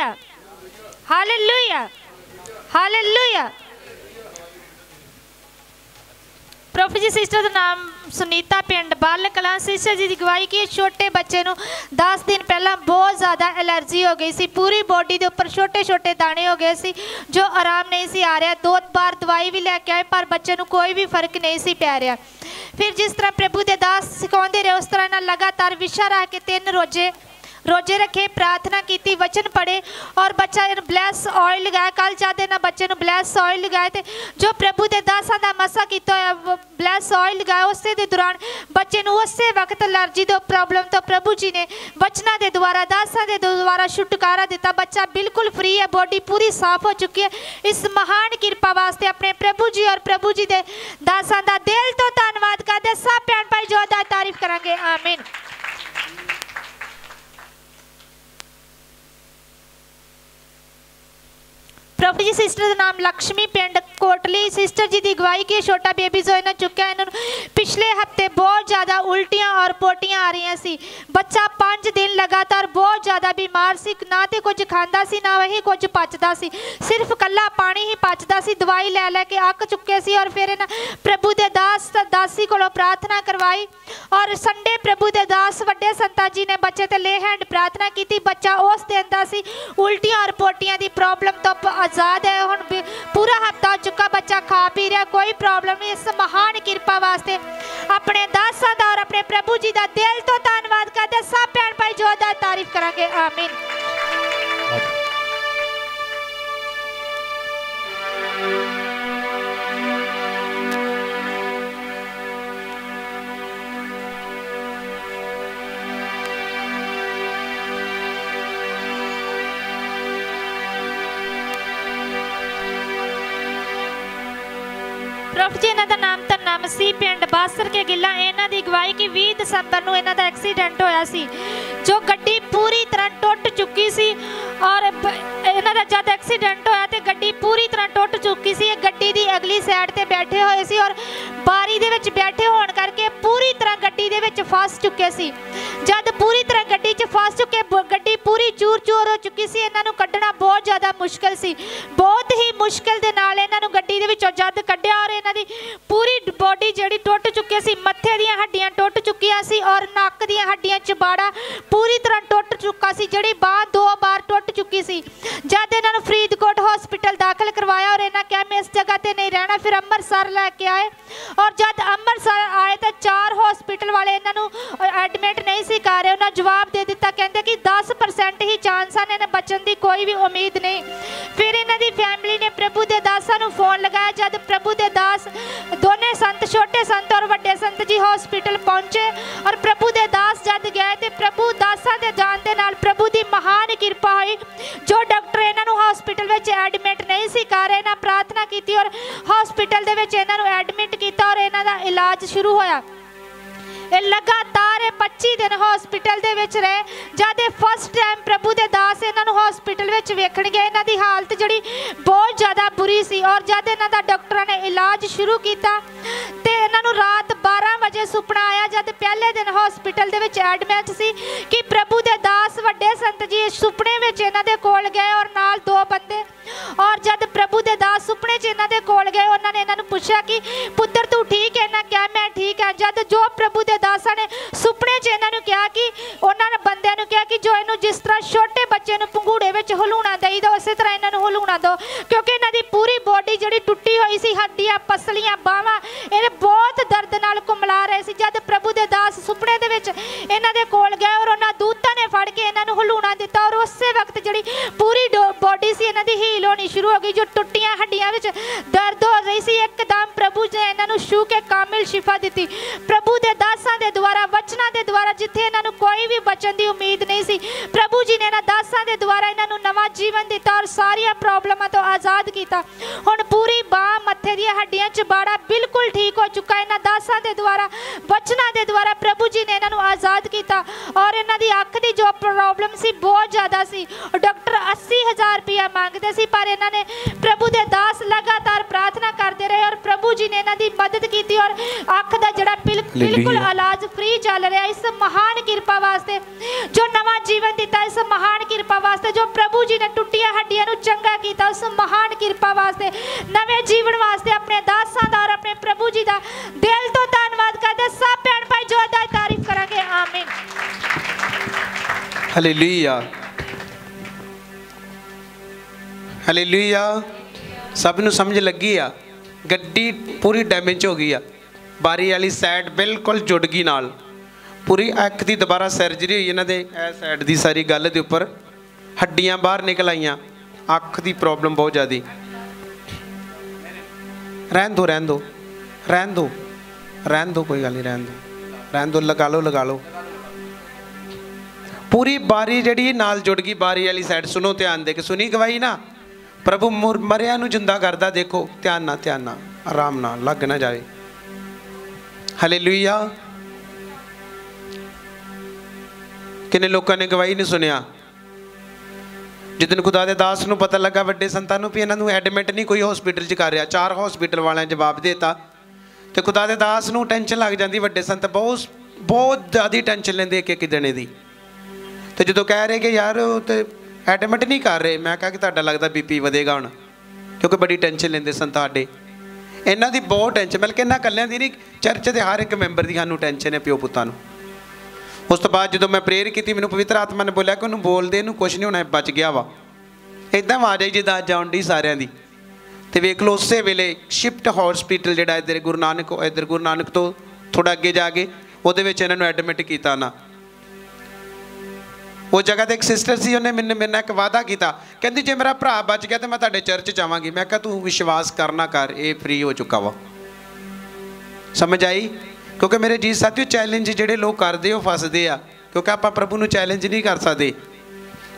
Hallelujah hallelujah hallelujah. प्रभु जी sister का नाम सुनीता पिंड बाल कलां सिस्टर जी की गवाही की छोटे बच्चे नूं 10 दिन पहला बहुत ज़्यादा एलर्जी हो गई सी, पूरी बॉडी के उपर छोटे छोटे दाने हो गए सी जो आराम नहीं सी आ रहा। 2 बार दवाई भी लैके आए पर बच्चे नूं कोई भी फर्क नहीं सी पै रहा। फिर जिस तरह प्रभु के दास सिखाते रहे उस तरह ना लगातार विशा रख के 3 रोजे रखे, प्रार्थना की, वचन पढ़े और बच्चा ब्लैस ऑयल लगाया। कल जाते ना बच्चे ने ब्लैस ऑयल लगाए थे जो प्रभु के दासा का मसा किया ब्लैस ऑयल लगाया। उस दे दौरान बच्चे ने उस वक्त एलर्जी दो प्रॉब्लम तो प्रभु जी ने वचना के द्वारा दासा के द्वारा छुटकारा दिता। बच्चा बिल्कुल फ्री है, बॉडी पूरी साफ हो चुकी है। इस महान कृपा वास्ते अपने प्रभु जी और प्रभु जी के दासा का दिल तो धन्यवाद करते। सब भैन भाई जोरदार तारीफ करांगे। आमीन। प्रभु जी सिस्टर का नाम लक्ष्मी पिंड कोटली सिस्टर जी की गवाही की छोटा बेबी जो इन्होंने चुका है। इन्होंने पिछले हफ्ते बहुत ज़्यादा उल्टियाँ और पोटियाँ आ रही सी। बच्चा 5 दिन लगातार बहुत ज़्यादा बीमार सी, ना तो कुछ खाता सी ना वही कुछ पचता सी, सिर्फ कला पानी ही पचता सी। दवाई लै लैके अक चुके सी और फिर इन्हें प्रभु के दासी को प्रार्थना करवाई और संडे प्रभु के दास वड्डे संता जी ने बच्चे ते ले हैंड प्रार्थना की। बच्चा उस दिन दा सी उल्टियाँ और पोटियाँ की प्रॉब्लम तो आजाद है। हुण पूरा हफ्ता हो चुका, बच्चा खा पी रहा, कोई प्रॉब्लम नहीं। इस महान कृपा वास्ते अपने दासा दा और अपने प्रभु जी का दिल तो धन्यवाद करते। सब भैन भाई जोरदार तारीफ करांगे। आमीन। प्रभु जी इन्हों का नाम धन्ना मसीह पिंड बासर के गिला। इन्हों की गवाही की 20 दिसंबर को इन्हों का एक्सीडेंट होया सी जो गड्डी पूरी तरह टुट चुकी सी और इन्हों का जब एक्सीडेंट होया तो गड्डी पूरी तरह टुट चुकी सी। गड्डी की अगली साइड ते बैठे हुए सी और बारी दे विच बैठे होने करके पूरी तरह गड्डी दे विच फस चुके सी। जब पूरी तरह गड्डी च फस चुके गड्डी पूरी चूर चूर हो चुकी सी। इन्हों कड्ढना बहुत ज़्यादा मुश्किल सी, बहुत ही मुश्किल दे नाल इन्हों गड्डी दे विचों जद कड्ढिया और इन्हों दी पूरी बॉडी जिहड़ी टुट चुकी सी, मत्थे दीयां हड्डियां टुट चुकियां सी और नक दीयां हड्डियां चबाड़ा पूरी तरह टुट चुका सी। जिहड़ी बांह 2 बार टुट चुकी सी। जद इन्होंने फरीदकोट हॉस्पिटल दाखिल करवाया और इन्होंने कहा मैं इस जगह पर नहीं रहना, फिर अमृतसर लैके आए और जब अमृतसर आए तो 4 हॉस्पिटल वाले इन्होंने एडमिट नहीं सी कर रहे। उन्होंने जवाब दे दिता, कहते कि 10% ही चांस है, इन्हें बचन की कोई भी उम्मीद नहीं। फिर इन्हों की फैमिली ने प्रभु के दासा नूं फोन लगाया। जब प्रभु के दास दोने संत छोटे संत और वड्डे संत जी हॉस्पिटल पहुंचे और प्रभु के दास जद गए तो प्रभु दासा के जान के नाल प्रभु की महान कृपा हुई। जो डॉक्टर इन्हों हॉस्पिटल में एडमिट नहीं सी कर रहे, इन्हें प्रार्थना की और हॉस्पिटल के इन्हों एडमिट किया और इन्हों का इलाज शुरू होया। लगातार 25 दिन हॉस्पिटल दे विच रहे। जब फस्ट टाइम प्रभु के दास इन्हों हॉस्पिटल में वेखण गए, इन्हों की हालत जी बहुत ज़्यादा बुरी सी और जब इन्हों का डॉक्टर ने इलाज शुरू किया तो इन्हों रात 12 बजे सुपना आया जब पहले दिन हॉस्पिटल के एडमिट सी कि प्रभु के दास वड्डे संत जी सुपने में इन्हों के कोल गए और नाल 2 बंदे। और जब प्रभु के दास सुपने इन्हों के कोल गए उन्होंने इन्हों पूछा कि पुत्र तू ठीक है? इन्हें क्या मैं ठीक है। जब जो प्रभु के दासा ने सुपने इन्हों कहा कि उन्होंने बंदे ने कहा कि जो इन्हों जिस तरह छोटे बच्चे पंघूड़े में हलूणा दई दो उस तरह इन्हों हलूणा दो, क्योंकि इन्हों की पूरी बॉडी जी टुटी हुई सी, हड्डियां पसलियां बावां इन्हें बहुत दर्द नाल कुमला रहे सी। जब प्रभु के दास सुपने दे विच इन्हां दे कोल गए और उन्हां दूतां ने फड़ के इन्हां नूं हलूणा दिता और उस वक्त जी पूरी बॉडी सी इन्हां दी हील होनी शुरू हो गई। जो टुटियां हड्डियां विच दर्द हो रही सी एकदम प्रभु ने इन्हां नूं छू के कामिल शिफा दी। प्रभु के दासां दे द्वारा वचना के द्वारा जिथे इन्हां नूं कोई भी बचन की उम्मीद नहीं सी, प्रभु जी ने इन्हां दासां दे द्वारा इन्हां नूं नवां जीवन दिता और सारिया प्रॉब्लमां तो आज़ाद किया। हुण पूरी बांह मत्थे दी हड्डियां चबाड़ा बिल्कुल ठीक हो चुका। इन्हां दासां दे द्वारा वचना के द्वारा प्रभु जी ने इन्हां नूं आज़ाद किया और इन्हां दी अख दी जो प्रॉब्लम सी बहुत ज़्यादा सी। डॉक्टर 80,000 रुपया मांगते सी, पर इन्होंने प्रभु के दास लगातार प्रार्थना करते रहे और प्रभु जी ने इन्हों की मदद की और अख का जड़ा बिल्कुल इलाज फ्री चल रहा। इस महान किरपा वास्ते जो नवा जीवन दिता, इस महान किरपा वास्ते जो प्रभु जी ने टुटिया हड्डियां नूं चंगा किया, उस महान किरपा वास्ते नवे जीवन वास्ते अपने दासां दा और अपने प्रभु जी का दिल तो धन्नवाद करते। सब भैन भाई जोरदार तारीफ करांगे। आमीन। Hallelujah, hallelujah. सब नूं समझ लगी आ। गड्डी पूरी डैमेज हो गई आ, बारी वाली साइड बिल्कुल जुड़ गई नाल, पूरी अख की दोबारा सर्जरी हुई इन्हां दे ए साइड की सारी गल के उपर हड्डियां बाहर निकल आईयां, अख की प्रॉब्लम बहुत ज़्यादा। रहन दो रहन दो रहन दो रहन दो, कोई गल नहीं, रहन दो, लगा लो। पूरी बारी जड़ी नाल जुड़ गई, बारी वाली साइड। सुनो ध्यान दे के, सुनी गवाही ना। प्रभु मरिया नूं जिंदा करदा, देखो ध्यान ना, आराम ना, लग ना जाए। हालेलुया। किन्ने लोगों ने गवाही नहीं सुनिया। जिदन खुदा दे दास नूं पता लगा वड्डे संतां नूं भी इन्हां नूं एडमिट नहीं कोई हॉस्पिटल च कर रहा, 4 हॉस्पिटल वाले जवाब देता, तो खुदा दे दास नूं टेंशन लग जाती। वड्डे संत बहुत ज़्यादा टेंशन लेंदे एक दिने दी। तो जो कह रहे कि यार तो एडमिट नहीं कर रहे, मैं कहा कि तुहाडा लगता BP वधेगा हुण, क्योंकि बड़ी टेंशन लेंदे संत साडे। इन्हां दी बहुत टेंशन, बल्कि इन्हां कल्लियां दी नहीं, चर्च के हर एक मैंबर की सानूं टेंशन है प्यो पुत्तां नूं। उस तो बाद जो मैं प्रेयर की, मैंने पवित्र आत्मा ने बोलिया कि उन्होंने बोलते इन्हूं कुछ नहीं होना, बच गया वा। इदां आवाज़ आई जिद्दां अज आउण डी सारिਆਂ दी। तो वेख लो उस वेले शिफ्ट हॉस्पिटल जिहड़ा इधर गुरु नानक तो थोड़ा अगे जाके उहदे विच इन्हां नूं एडमिट कीता ना। उस जगह ते एक सिस्टर सी, उन्हें मैंने मेरे नाल एक वादा किया, कहती जे मेरा भरा बच गया तो मैं तुहाडे चर्च च आवांगी। मैं कहा तू विश्वास करना कर, ये फ्री हो चुका वा। समझ आई? क्योंकि मेरे जी साथियों चैलेंज जिहड़े लोग करते हो फसदे आ, क्योंकि आप प्रभु नूं चैलेंज नहीं कर सकते।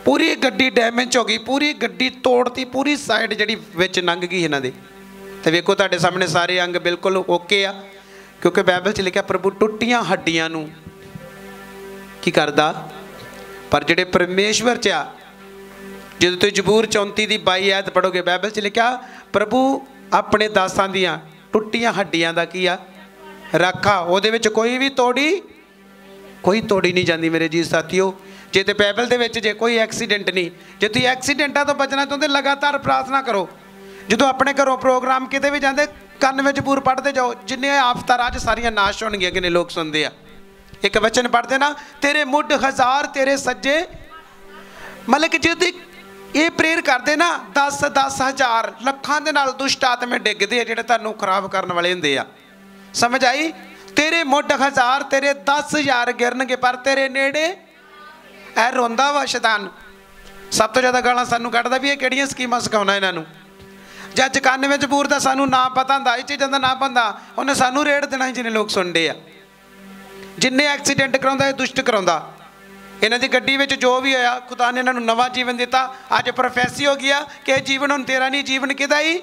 पूरी गड्डी डैमेज हो गई, पूरी गड्डी तोड़ती, पूरी साइड जिहड़ी विच लंघ गई इन्हां दे। ते वेखो तुहाडे सामने सारे अंग बिल्कुल ओके आ, क्योंकि बाइबल च लिखिआ प्रभु टुटियां हड्डियां नूं की करदा। पर जिहड़े परमेश्वर च आ, जदों तुसीं जबूर 34 की 22 आयत पढ़ोगे, बाइबल च लिखिआ प्रभु अपने दासां दियां टुटियां हड्डियां दा की आ रखा, उहदे विच कोई तोड़ी नहीं जाती। मेरे जी साथियों जे तो बाइबल दे विच जे कोई एक्सीडेंट नहीं, जे तुसीं एक्सीडेंटां तो बचना चाहुंदे लगातार प्रार्थना करो। जो अपने घरों प्रोग्राम किते भी जाते कन्न में जबूर पढ़ते जाओ, जिन्ने आफतां राज सारियां नाश होणगियां। किन्ने लोग सुनते आ, एक वचन पढ़ते ना, तेरे मुढ़ 1000 तेरे सज्जे, मतलब कि जो ये प्रेयर करते ना 10,000 लखां दे नाल दुष्ट आत्मे डिगदे आ जिहड़े तुहानूं खराब करने वाले हुंदे आ। समझ आई? तेरे मुढ़ 1000 तेरे 10,000 गिरनगे पर तेरे नेड़े ऐ रोंदा वा शैतान। सब तो ज़्यादा गालां सानूं कढ़दा भी ये किहड़ियां स्कीमां सिखाउणा इन्हां नूं। जे 91 जबूर दा सानूं ना पता हुंदा, इह चीज़ां दा ना पता, उन्हें सानूं रेड़ देना ही। जिन्ने लोग सुनते आ, जिन्ने एक्सीडेंट कराउंदा ये दुष्ट कराउंदा। इन्हां दी गड्डी विच जो भी होया, खुदा ने इन्हां नूं नवा जीवन दिता। अज प्रोफैसी हो गया कि जीवन हुण तेरा नहीं, जीवन किहदा ही।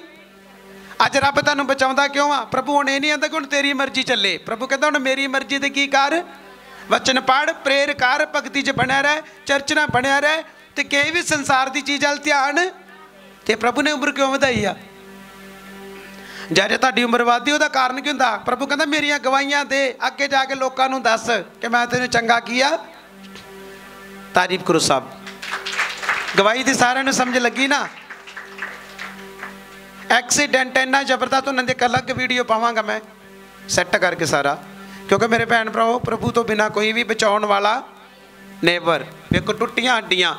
अज रब तुहानूं बचाउंदा क्यों आ? प्रभु हुण ये नहीं आंदा कि हुण तेरी मर्जी चले। प्रभु कहता हुण मेरी मर्जी ते की कर, वचन पढ़, प्रेयर कर, भगती च बनया रह, चर्च ना बनया रह, ते कई भी संसार की चीज़ वाल ध्यान। ते प्रभु ने उम्र क्यों वधाई आ? जे तुहाडी उम्र वधदी उहदा कारण की हुंदा? प्रभु कहता मेरियां गवाहियां दे, अगे जाके लोकां नूं दस कि मैं तैनूं चंगा किया। तारीफ करो सब। गवाही दी सारिआं नूं समझ लगी ना? एक्सीडेंट इन्ना जबरदस्त, उन्होंने एक अलग वीडियो पावांगा मैं सैट करके सारा, क्योंकि मेरे भैन भराओ प्रभु तो बिना कोई भी बचाने वाला नेवर। देखो टुटियां हड्डियां,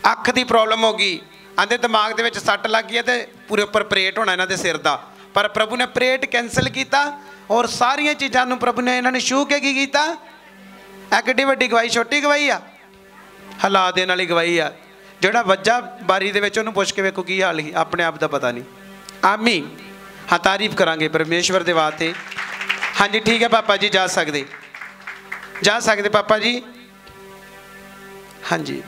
अख की प्रॉब्लम हो गई, आंदे दिमाग दे विच सट लग गई तो पूरे उपर परेट होना इन्हां दे सिर दा, पर प्रभु ने परेट कैंसल किया और सारियां चीज़ां नूं प्रभु ने इन्हां ने छू के की कीता। एड्डी वड्डी गवाही छोटी गवाही आ, हिला देण वाली गवाही आ। जोड़ा वज्जा बारी दे विच उहनूं पुछ के वेखो की हाल ही, अपने आप का पता नहीं। आमीन। हाँ तारीफ करांगे परमेश्वर दे वास्ते। हाँ जी ठीक है पापा जी, जा सकते पापा जी। हाँ जी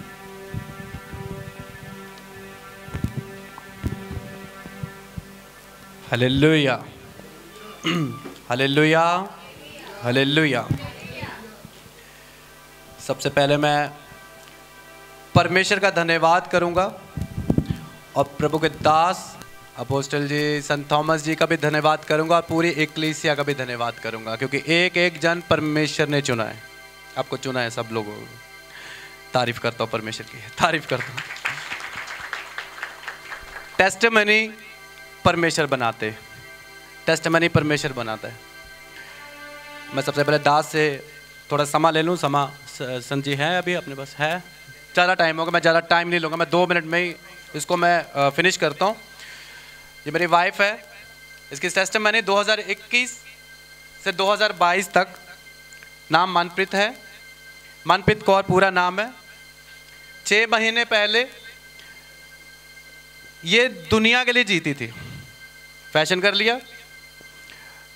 हालेलुया हालेलुया हालेलुया। सबसे पहले मैं परमेश्वर का धन्यवाद करूंगा और प्रभु के दास अपोस्टल जी, संत थॉमस जी का भी धन्यवाद करूंगा और पूरी एक्लीसिया का भी धन्यवाद करूंगा, क्योंकि एक एक जन परमेश्वर ने चुना है। आपको चुना है सब लोगों को। तारीफ करता हूँ परमेश्वर की, तारीफ करता हूँ। टेस्टिमनी परमेश्वर बनाते, टेस्टिमनी परमेश्वर बनाता है। मैं सबसे पहले दास से थोड़ा समा ले लूँ। समा संत जी है अभी अपने पास? है। ज़्यादा टाइम होगा, मैं ज़्यादा टाइम नहीं लूँगा, मैं 2 मिनट में ही इसको मैं फिनिश करता हूँ। ये मेरी वाइफ है, इसकी टेस्टिमनी 2021 से 2022 तक। नाम मनप्रीत है, मनप्रीत कौर पूरा नाम है। 6 महीने पहले ये दुनिया के लिए जीती थी। फैशन कर लिया,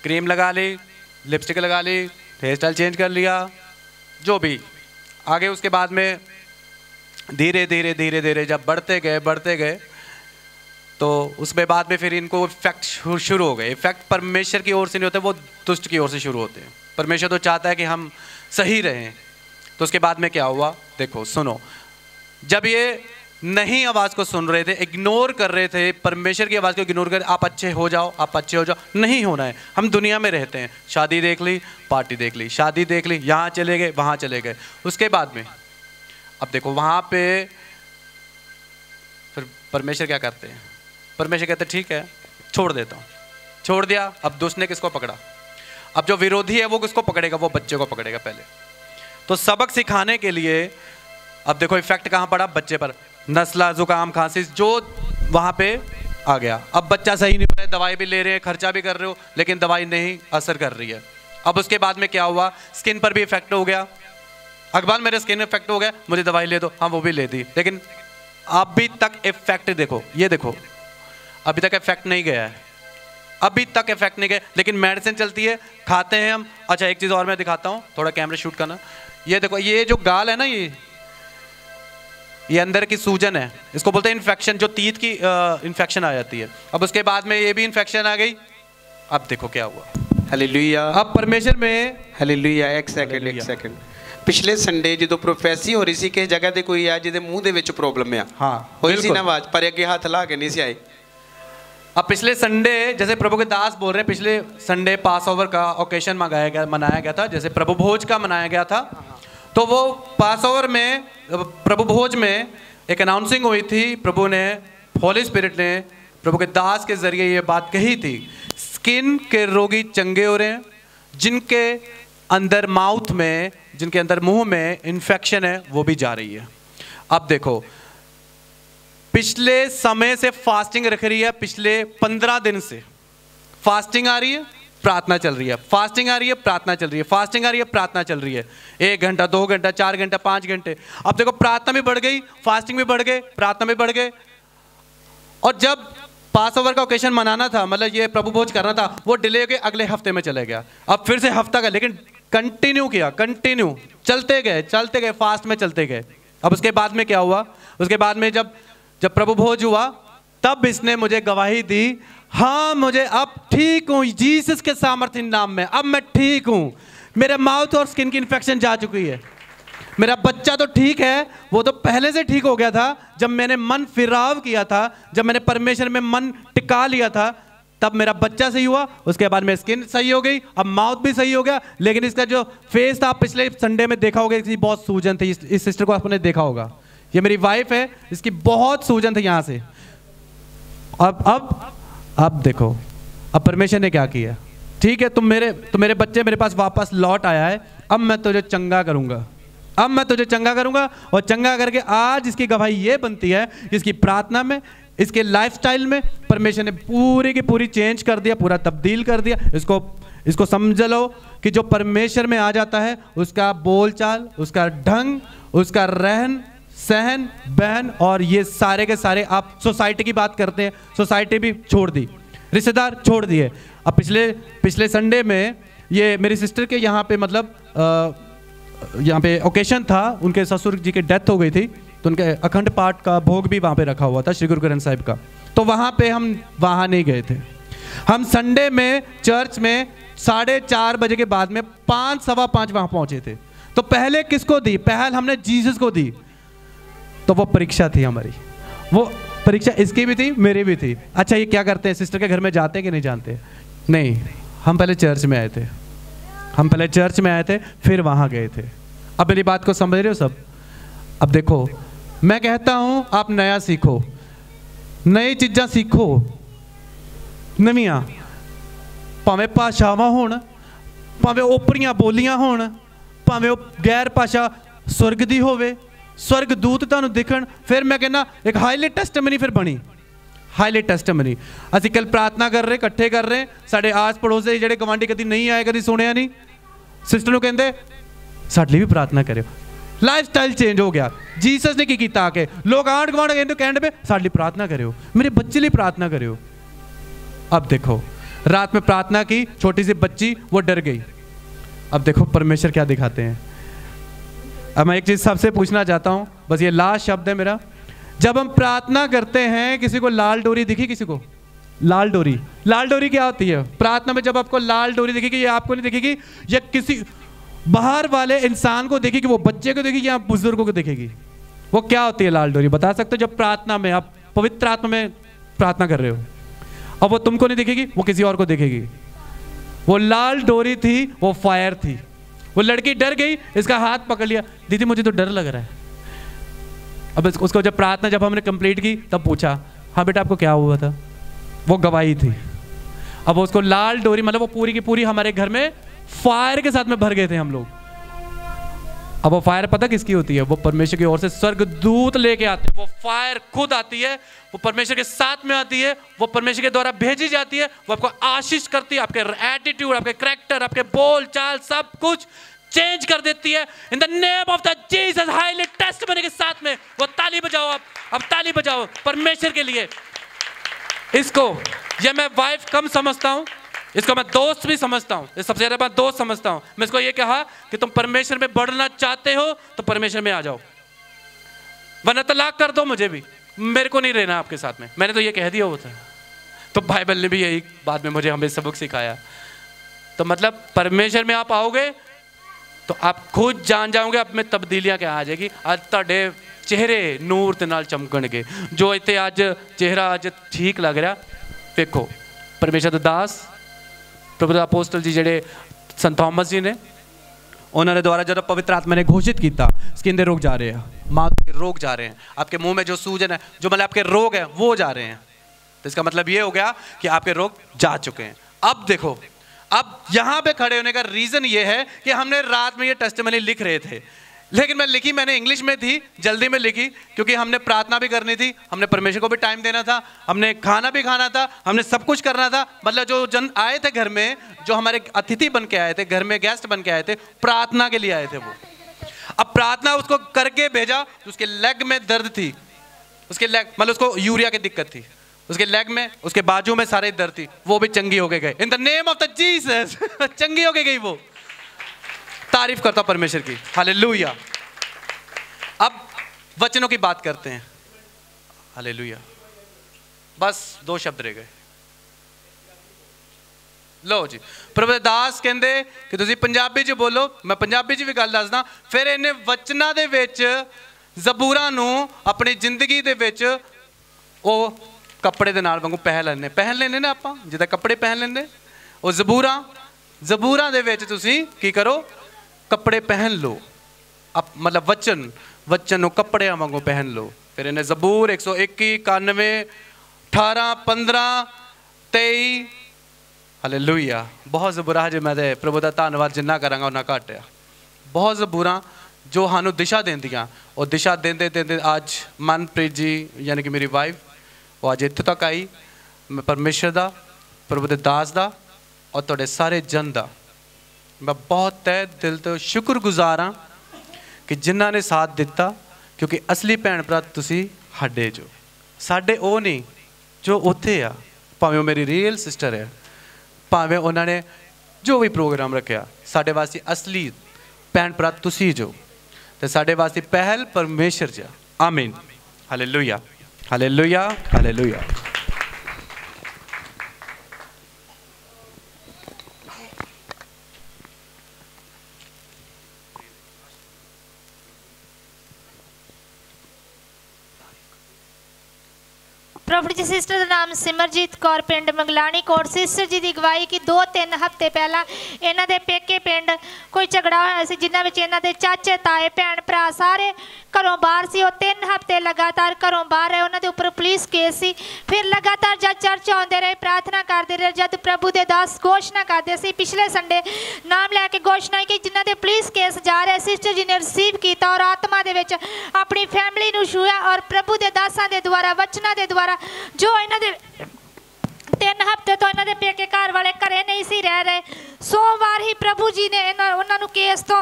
क्रीम लगा ली, लिपस्टिक लगा ली, हेयर स्टाइल चेंज कर लिया, जो भी आगे। उसके बाद में धीरे धीरे धीरे धीरे जब बढ़ते गए तो उसमें बाद में फिर इनको इफेक्ट शुरू हो गए। इफेक्ट परमेश्वर की ओर से नहीं होते, वो दुष्ट की ओर से शुरू होते हैं। परमेश्वर तो चाहता है कि हम सही रहें। तो उसके बाद में क्या हुआ, देखो सुनो। जब ये नहीं आवाज़ को सुन रहे थे, इग्नोर कर रहे थे, परमेश्वर की आवाज़ को इग्नोर कर, आप अच्छे हो जाओ, आप अच्छे हो जाओ, नहीं होना है। हम दुनिया में रहते हैं, शादी देख ली, पार्टी देख ली, शादी देख ली, यहाँ चले गए, वहाँ चले गए। उसके बाद में अब देखो वहाँ पे फिर परमेश्वर क्या करते हैं? परमेश्वर कहते ठीक है, छोड़ देता हूँ। छोड़ दिया। अब दुष्ट ने किसको पकड़ा? अब जो विरोधी है वो किसको पकड़ेगा? वो बच्चे को पकड़ेगा पहले। तो सबक सिखाने के लिए अब देखो इफेक्ट कहाँ पड़ा? बच्चे पर। नस्ला, जुकाम, खांसी जो वहाँ पे आ गया। अब बच्चा सही नहीं हो रहा है, दवाई भी ले रहे हैं, खर्चा भी कर रहे हो, लेकिन दवाई नहीं असर कर रही है। अब उसके बाद में क्या हुआ? स्किन पर भी इफेक्ट हो गया। अकबाल मेरे स्किन इफेक्ट हो गया, मुझे दवाई ले दो। हाँ वो भी ले दी, लेकिन अभी तक इफेक्ट देखो, ये देखो अभी तक इफेक्ट नहीं गया है, अभी तक इफेक्ट नहीं गया। लेकिन मेडिसिन चलती है, खाते हैं हम। अच्छा एक चीज़ और मैं दिखाता हूँ, थोड़ा कैमरा शूट करना। ये देखो, ये जो गाल है ना, ये अंदर की सूजन है, इसको बोलते हैं इन्फेक्शन, जो तीत की इन्फेक्शन आ जाती है। अब उसके बाद में ये भी इन्फेक्शन आ गई। अब देखो क्या हुआ। हालेलुया। अब परमेश्वर में हालेलुया। एक सेकंड पिछले संडे जो प्रोफेसी हो रही सी कि जगह ते कोई है जिहदे मुंह दे विच प्रॉब्लम है। हाँ होई सी ना आवाज, पर अगे हाथ ला के नहीं सी आए। अब पिछले संडे, जैसे प्रभु के दास बोल रहे हैं, पिछले संडे पास ओवर का ओकेशन मनाया गया था, जैसे प्रभु भोज का मनाया गया था। तो वो पास ओवर में, प्रभु भोज में एक अनाउंसिंग हुई थी। प्रभु ने, होली स्पिरिट ने प्रभु के दास के जरिए ये बात कही थी, स्किन के रोगी चंगे हो रहे हैं, जिनके अंदर माउथ में, जिनके अंदर मुंह में इन्फेक्शन है वो भी जा रही है। अब देखो पिछले समय से फास्टिंग रख रही है, पिछले 15 दिन से फास्टिंग आ रही है, प्रार्थना चल रही है, फास्टिंग आ रही है, प्रार्थना चल रही है, फास्टिंग आ रही है, प्रार्थना चल रही है। 1 घंटा, 2 घंटा, 4 घंटा, 5 घंटे। अब देखो प्रार्थना भी बढ़ गई, फास्टिंग भी बढ़ गए, प्रार्थना भी बढ़ गए। और जब पास ओवर का ओकेशन मनाना था, मतलब ये प्रभु भोज करना था, वो डिले हो गया, अगले हफ्ते में चले गया। अब फिर से हफ्ता का, लेकिन कंटिन्यू किया, कंटिन्यू चलते गए, फास्ट में चलते गए। अब उसके बाद में क्या हुआ? उसके बाद में जब प्रभु भोज हुआ, तब इसने मुझे गवाही दी, हाँ मुझे अब ठीक हूँ जीसस के सामर्थ्य नाम में, अब मैं ठीक हूँ। मेरे माउथ और स्किन की इन्फेक्शन जा चुकी है। मेरा बच्चा तो ठीक है, वो तो पहले से ठीक हो गया था। जब मैंने मन फिराव किया था, जब मैंने परमेश्वर में मन टिका लिया था, तब मेरा बच्चा सही हुआ। उसके बाद में स्किन सही हो गई, अब माउथ भी सही हो गया। लेकिन इसका जो फेस था, पिछले संडे में देखा होगा, इसकी बहुत सूजन थी। इस सिस्टर को आपने देखा होगा, ये मेरी वाइफ है, इसकी बहुत सूजन थी यहाँ से। अब देखो, अब परमेश्वर ने क्या किया। ठीक है, तुम मेरे बच्चे मेरे पास वापस लौट आया है, अब मैं तुझे चंगा करूंगा, अब मैं तुझे चंगा करूंगा। और चंगा करके आज इसकी गवाही ये बनती है, इसकी प्रार्थना में, इसके लाइफस्टाइल में परमेश्वर ने पूरी की पूरी चेंज कर दिया, पूरा तब्दील कर दिया। इसको समझ लो कि जो परमेश्वर में आ जाता है, उसका बोलचाल, उसका ढंग, उसका रहन सहन बहन, और ये सारे के सारे, आप सोसाइटी की बात करते हैं, सोसाइटी भी छोड़ दी, रिश्तेदार छोड़ दिए। अब पिछले संडे में ये मेरी सिस्टर के यहाँ पे, मतलब यहाँ पे ओकेशन था, उनके ससुर जी की डेथ हो गई थी, तो उनके अखंड पाठ का भोग भी वहाँ पे रखा हुआ था, श्री गुरु ग्रंथ साहिब का। तो वहाँ पे हम वहाँ नहीं गए थे। हम संडे में चर्च में 4:30 बजे के बाद में 5, 5:15 वहाँ पहुँचे थे। तो पहले किसको दी? पहल हमने जीसस को दी। तो वो परीक्षा थी हमारी, वो परीक्षा इसकी भी थी, मेरी भी थी। अच्छा ये क्या करते हैं, सिस्टर के घर में जाते हैं कि नहीं जानते? नहीं, हम पहले चर्च में आए थे, हम पहले चर्च में आए थे, फिर वहाँ गए थे। अब मेरी बात को समझ रहे हो सब? अब देखो, मैं कहता हूँ आप नया सीखो, नई चीज़ां सीखो, नवीं, भावें भाषावां होण, भावें ओपरियां बोलियां होण, भावें गैर भाषा स्वर्ग दी होवे, स्वर्ग दूत तुहानूं दिखण। फिर मैं कहना एक हाईली टेस्टमनी फिर बनी, हाईली टेस्टमनी। असीं कल प्रार्थना कर रहे, इकट्ठे कर रहे, साडे आस पड़ोस दे जिहड़े गवांढी कदी नहीं आए, कदी सुनिया नहीं, सिस्टर नूं कहंदे साडे लई भी प्रार्थना करियो। लाइफ स्टाइल चेंज हो गया। जीसस ने की कीता आके, लोग आंढ गुआंढ कहने पे साडे लई प्रार्थना करियो, मेरे बच्चे लिए प्रार्थना करियो। अब देखो, रात में प्रार्थना की, छोटी सी बच्ची वो डर गई। अब देखो परमेश्वर क्या दिखाते हैं। अब मैं एक चीज सबसे पूछना चाहता हूं, बस ये लास्ट शब्द है मेरा। जब हम प्रार्थना करते हैं, किसी को लाल डोरी दिखी? किसी को लाल डोरी? लाल डोरी क्या होती है? प्रार्थना में जब आपको लाल डोरी दिखेगी, ये आपको नहीं दिखेगी, या किसी बाहर वाले इंसान को देखेगी, वो बच्चे को देखेगी या बुजुर्गों को देखेगी? वो क्या होती है लाल डोरी? बता सकते हो? जब प्रार्थना में आप पवित्र आत्मा में प्रार्थना कर रहे हो, अब वो तुमको नहीं दिखेगी, वो किसी और को देखेगी। वो लाल डोरी थी, वो फायर थी। वो लड़की डर गई, इसका हाथ पकड़ लिया, दीदी मुझे तो डर लग रहा है। अब उसको जब प्रार्थना जब हमने कंप्लीट की, तब पूछा, हाँ बेटा आपको क्या हुआ था? वो गवाही थी। अब उसको लाल डोरी, मतलब वो पूरी की पूरी हमारे घर में फायर के साथ में भर गए थे हम लोग। अब वो फायर पता किसकी होती है? वो परमेश्वर की ओर से स्वर्ग दूत लेके आते हैं। वो फायर खुद आती है, वो परमेश्वर के साथ में आती है, वो परमेश्वर के द्वारा भेजी जाती है, वो आपको आशीष करती है, आपके एटीट्यूड, आपके करैक्टर, आपके बोल चाल सब कुछ चेंज कर देती है। In the name of the Jesus, highly testimony के साथ में वो ताली बजाओ। अब ताली बजाओ परमेश्वर के लिए। इसको ये मैं वाइफ कम समझता हूं, इसको मैं दोस्त भी समझता हूं, सबसे ज्यादा मैं दोस्त समझता हूं। मैं इसको ये कहा कि तुम परमेश्वर में बढ़ना चाहते हो तो परमेश्वर में आ जाओ, वरना तलाक कर दो, मुझे भी, मेरे को नहीं रहना आपके साथ में। मैंने तो ये कह दिया होता। तो बाइबल ने भी यही बाद में मुझे हमें सबक सिखाया। तो मतलब परमेश्वर में आप आओगे तो आप खुद जान जाओगे, आप में तब्दीलियां क्या आ जाएगी। आज तुहाडे चेहरे नूर ते नाल चमकणगे। जो इत्थे अज चेहरा अज ठीक लग रहा, देखो परमेश्वर दा दास प्रभु दा अपोस्टल जी जेडे संत थॉमस जी ने, उन्होंने द्वारा जब पवित्र आत्मा ने घोषित किया, स्किन दे रोग जा रहे हैं, माँ के रोग जा रहे हैं, आपके मुंह में जो सूजन है, जो मतलब आपके रोग है वो जा रहे हैं। तो इसका मतलब ये हो गया कि आपके रोग जा चुके हैं। अब देखो, अब यहाँ पे खड़े होने का रीजन ये है कि हमने रात में ये टेस्टिमनी लिख रहे थे, लेकिन मैंने इंग्लिश में थी, जल्दी में लिखी, क्योंकि हमने प्रार्थना भी करनी थी, हमने परमेश्वर को भी टाइम देना था, हमने खाना भी खाना था, हमने सब कुछ करना था। मतलब जो जन आए थे घर में, जो हमारे अतिथि बन के आए थे, घर में गेस्ट बन के आए थे, प्रार्थना के लिए आए थे वो। अब प्रार्थना उसको करके भेजा, उसके लेग में दर्द थी, उसके लेग मतलब उसको यूरिया की दिक्कत थी, उसके लेग में, उसके बाजू में सारे दर्द थी, वो भी चंगी होके गए। In the name of the Jesus चंगी होके गई वो। तारीफ करता परमेश्वर की, हालेलुया। अब वचनों की बात करते हैं, हालेलुया। बस 2 शब्द रह गए। लो जी, प्रभु दे दास कहंदे कि तुसीं पंजाबी च बोलो, मैं पंजाबी च भी गल दसदा। फिर इन्हें वचनां दे विच ज़बूरां नूं अपनी जिंदगी दे विच वो कपड़े दे नाल वांगू पहन लेने ना, आपां जिद्दां कपड़े पहन लेंदे, वो ज़बूरां दे विच तुसीं की करो, कपड़े पहन लो। अब मतलब वचन नूं कपड़ियां वांगू पहन लो। फिर इन्हें ज़बूर 121, 91, 18, 15, 23, हालेलुया। बहुत ज़बूरां जे मैं प्रभु दा धन्नवाद जिन्ना करांगा उन्ना घट आ। बहुत ज़बूरां जो सानूं दिशा देंदियां, और दिशा देंदे अज मनप्रीत जी यानी कि मेरी वाइफ, वो अज इत्थों तक आई। मैं परमेश्वर दा, प्रभु दे दास दा और तुहाडे सारे जन दा मैं बहुत तय दिल तो शुक्रगुजार हाँ कि जिन्हों ने साथ दिता, क्योंकि असली भैन भरा तुसीं साडे जो, साडे वो नहीं जो उत्थे आ, भावें वो मेरी रियल सिस्टर है, भावें उन्होंने जो भी प्रोग्राम रखा, साडे वास्ते असली भैन भरा तुसीं जो, ते साडे वास्ते पहल परमेश्वर जा। आमीन, हालेलुया, हालेलुया, हालेलुया। प्रॉफिट जी सिस्टर का नाम सिमरजीत कौर पिंड मंगलानी कोट। सिस्टर जी की गवाही कि 2-3 हफ्ते पहला इन्हां दे पेके पिंड कोई झगड़ा होया सी, जिन्हां विच इन्हां दे चाचे ताए भैन भरा सारे घरों बाहर सी। वो 3 हफ्ते लगातार घरों बाहर रहे, उन्हां दे उपर पुलिस केस सी। फिर लगातार जद चर्च आउंदे रहे, प्रार्थना करते रहे, जद प्रभु दे दास घोषणा करते सी पिछले संडे नाम लैके घोषणा की जिन्हां दे पुलिस केस जा रहे, सिस्टर जी ने रिसीव किया और आत्मा दे विच अपनी फैमिली नूं छूया और प्रभु दे दासां दे द्वारा वचनां दे द्वारा जो इन्हां दे 3 हफ्ते तो इन्हां दे पेके घर वाले घरे नहीं सी रह रहे, सोमवार ही प्रभु जी ने उन्हां नूं केस तो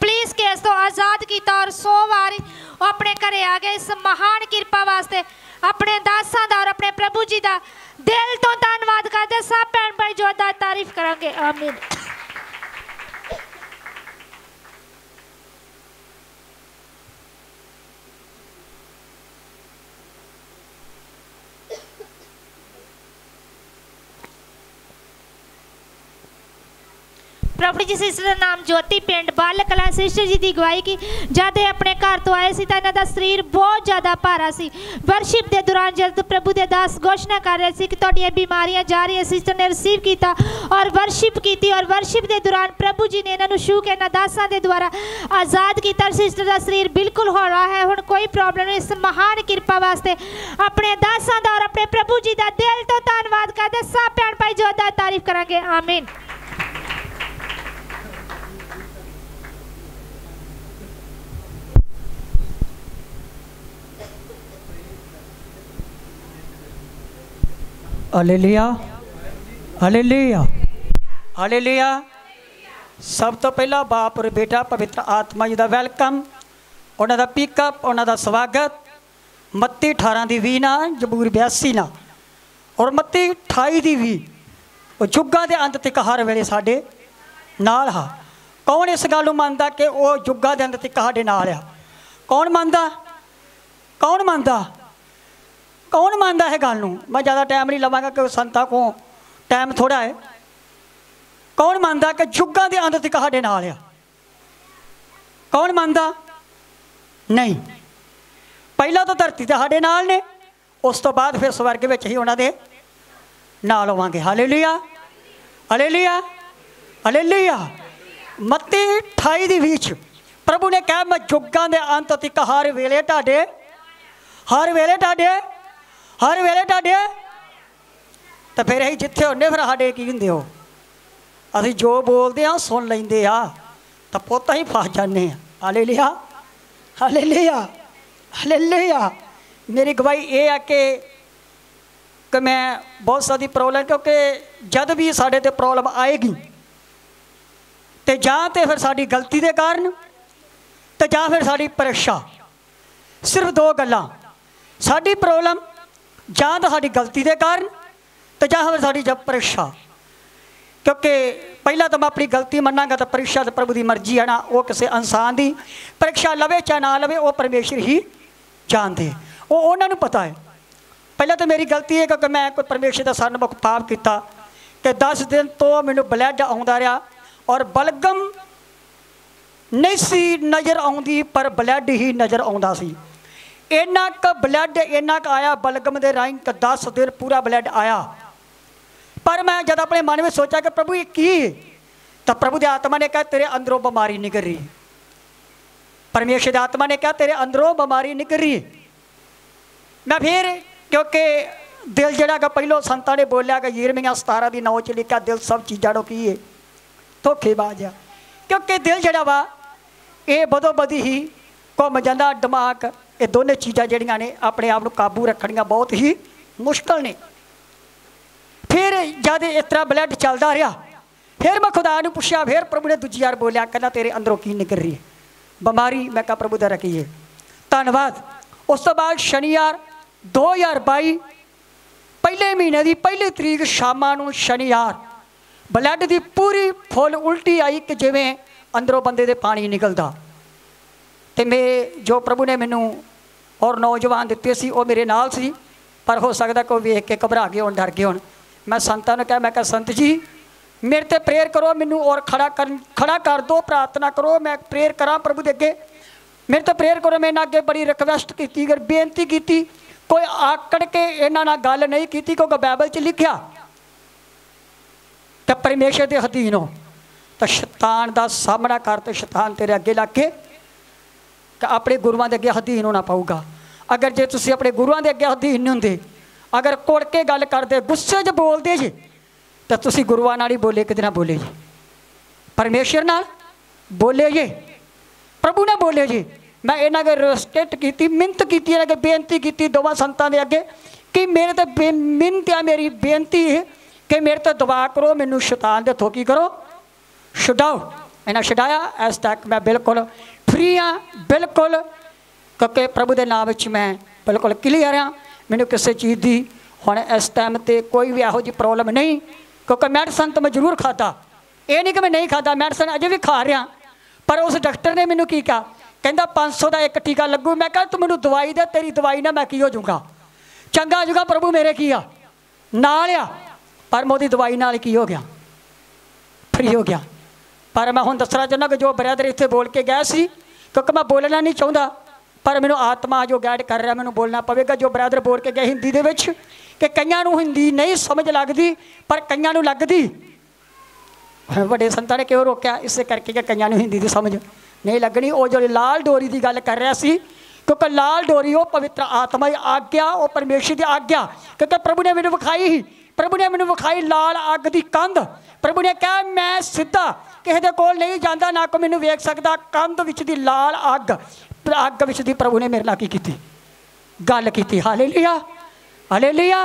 पुलिस केस तो आज़ाद किया और सोमवार ही वो अपने घरे आ गए। इस महान कृपा वास्ते अपने दासां दा और अपने प्रभु जी दा दिल तो धन्नवाद करते। सब भैन भाई जोरदार तारीफ करांगे, आमीन। प्रॉफिट जी सिस्टर का नाम ज्योति पिंड बाल कला। सिस्टर जी की गवाही की जब अपने घर तो आए सी, इन्हां दा शरीर बहुत ज़्यादा भारा सी। वर्शिप के दौरान जब प्रभु के दास घोषणा कर रहे थे कि तुहाडियां बीमारियां जा रही है, सिस्टर ने रिसीव किया और वर्शिप की और वर्शिप के दौरान प्रभु जी ने इन्हों छू के इन्हां दासां के द्वारा आज़ाद किया। सिस्टर का शरीर बिल्कुल हौला है, हुण कोई प्रॉब्लम नहीं। इस महान कृपा वास्ते अपने दासां दा और अपने प्रभु जी का दिल तो धन्नवाद करते। सब भैन भाई जोरदार तारीफ करांगे, आमीन। Hallelujah, hallelujah, hallelujah. सब तो पहला बाप और बेटा पवित्र आत्मा जी का वैलकम, उन्हों का पिकअप, उन्हों का स्वागत। मत्ती 18 की 20 ना, जबूर 82 ना और मत्ती 28 की 20 जुगां के अंत तक हर वेले साडे नाल हा। कौन इस गल नूं मनदा कि वो जुगां के अंत तक साडे नाल आ? कौन मनदा? कौन मनदा? कौन मानता है गल नूं? मैं ज़्यादा टाइम नहीं लवांगा कि संतां को टाइम थोड़ा है। कौन मानता कि जुगां के अंत तक साडे नाल आ? कौन मानता? नहीं। पहला तो धरती ते साडे नाल ने, उस तो बाद फिर स्वर्ग विच ही उन्हां दे नाल होवांगे। Hallelujah, hallelujah, hallelujah. मत्ती 28 की 20 प्रभु ने कहा मैं जुगां के अंत तक हर वेले तुहाडे, हर वेले तुहाडे, हर वेले तुहाडे। तो फिर असीं जिथे होंदे फिर साडे की हुंदे हो? असीं जो बोलते हैं सुन लेंदे आ, तो पुत्त असीं फस जाने। Hallelujah, hallelujah, hallelujah. मेरी गवाही ये है कि मैं बहुत सारी प्रॉब्लम, क्योंकि जद भी साडे ते प्रॉब्लम आएगी तो जां तो फिर साडी गलती के कारण तो जां फिर साडी परीक्षा। सिर्फ 2 गल्लां, साडी प्रॉब्लम जां तो साडी गलती के कारण तो जां फिर साडी जब परीक्षा। क्योंकि पहला तो मैं अपनी गलती मनांगा तो परीक्षा तो प्रभु की मर्जी है ना, वो किसी इंसान की परीक्षा लवे चाहे ना लवे वो परमेश्वर ही जानते, वो उन्होंने पता है। पहला तो मेरी गलती है क्योंकि मैं कोई परमेश्वर का सन्मुख पाप किया कि 10 दिन तो मैनू ब्लड आउंदा रहा और बलगम नहीं सी नज़र आउंदी, पर ब्लड ही नज़र आउंदा सी। इन्ना क ब्लड इन्ना क आया बलगम के राही, 10 दिन पूरा ब्लड आया। पर मैं जब अपने मन में सोचा कि प्रभु ये की, तो प्रभु की आत्मा ने कहा तेरे अंदरों बीमारी निकल रही। परमेश्वर की आत्मा ने कहा तेरे अंदरों बीमारी निकल रही। मैं फिर क्योंकि दिल जड़ा का पहलों संतां ने बोलिया कि यिर्मयाह 17 की 9 च लिखा दिल सब चीज़ों की है धोखेबाज आ। क्योंकि दिल जड़ा वा ये बदो बदी ही घूम जाता, दिमाग, ये दोनों चीज़ां जड़ियां ने अपने आप को काबू रखनियां बहुत ही मुश्किल ने। फिर जब इस तरह ब्लड चलता रहा, फिर मैं खुदा ने पूछा, फिर प्रभु ने दूजी बार बोलिया कहना तेरे अंदरों की निकल रही है बीमारी। मैं कहा प्रभु दा रखी है धन्यवाद। उस तो बाद शनिवार 2022 पहले महीने की 1 तरीक शामां नूं शनिवार ब्लड की पूरी फुल उल्टी आई कि जिवें अंदरों बंदे दे पानी निकलता। तो मैं जो प्रभु ने मैनू और नौजवान दिते सी वो मेरे नाल सी, पर हो सकता कोई वेख के घबरा गए हो, डर गए हो। मैं संतां ने कहा, मैं कहा संत जी मेरे ते प्रेयर करो, मैनू और खड़ा कर दो, प्रार्थना करो, मैं प्रेयर करा प्रभु दे अगे, मेरे तो प्रेयर करो। मैंने अगे बड़ी रिक्वेस्ट की, बेनती की, कोई आकड़ के इन्हां नाल गल नहीं की, क्योंकि बाइबल च लिखिया तो परमेश्वर के अधीन हो तो शैतान का सामना कर, तो शैतान तेरे अगे लग के तो अपने गुरुआं के अगे अधीन होना पऊगा। अगर जे तुसीं अपने गुरुआं के अगे अधीन नहीं होंदे, अगर कुड़ के गल करते, गुस्से च बोलते जी, तो तुसीं गुरुआं नाल ही बोले कि ना बोले जी, परमेश्वर नाल बोले जी, प्रभु ने बोले जी। मैं इन्हां अगे रिस्पेक्ट की, मिन्नत की, इन्हां अगे बेनती की दोवां संतां दे अगे कि मेरे तो मिन्नत है, मेरी बेनती है कि मेरे तो दुआ करो, मैनू शैतान दे हत्थों की करो, छुड़ाओ। इन्हें छुड़ाया, इस तक मैं बिल्कुल फ्री हाँ, बिल्कुल, क्योंकि प्रभु के नाम मैं बिल्कुल क्लीयर हाँ। मैनू किसी चीज़ की हुण इस टाइम पर कोई भी यहो जी प्रॉब्लम नहीं, क्योंकि मैडिसन तो मैं जरूर खाता, ये नहीं कि मैं नहीं खाता, मैडिसन अजे भी खा रहा। पर उस डॉक्टर ने मैनू की कहा, कहता 500 का एक टीका लगू। मैं कहा तू मैनू दवाई दे, तेरी दवाई ना मैं की हो जाऊँगा, चंगा हो जाऊँगा। प्रभु मेरे की आ नाल आ, पर मैं दवाई नाल की हो गया, फ्री हो गया। पर मैं हुण दसना चाहुंदा कि जो ब्रदर इत्थे बोल के गए सी, क्योंकि मैं बोलना नहीं चाहता, पर मैनू आत्मा जो गाइड कर रहा, मैनू बोलना पवेगा। जो ब्रदर बोल के गए हिंदी दे विच कि कईयां नूं हिंदी नहीं समझ लगती, पर कईयां नूं लगदी। वड्डे संतां ने क्यों रोकिया? इस करके कि कईयां नूं हिंदी दी समझ नहीं लगनी। वो जो लाल डोरी की गल कर रहा सी, क्योंकि लाल डोरी वो पवित्र आत्मा की आग्या, वो परमेश्वर की आग्या, क्योंकि प्रभु ने मैनू विखाई ही, प्रभु ने मैनू विखाई लाल अग की कंध। प्रभु ने कहा मैं सीधा किसी के कोल नहीं जाता, ना कोई मैनू वेख सकता। कंध विच दी लाल अग, अग विच दी प्रभु ने मेरे नाल की कीती, गल की। Hallelujah, hallelujah,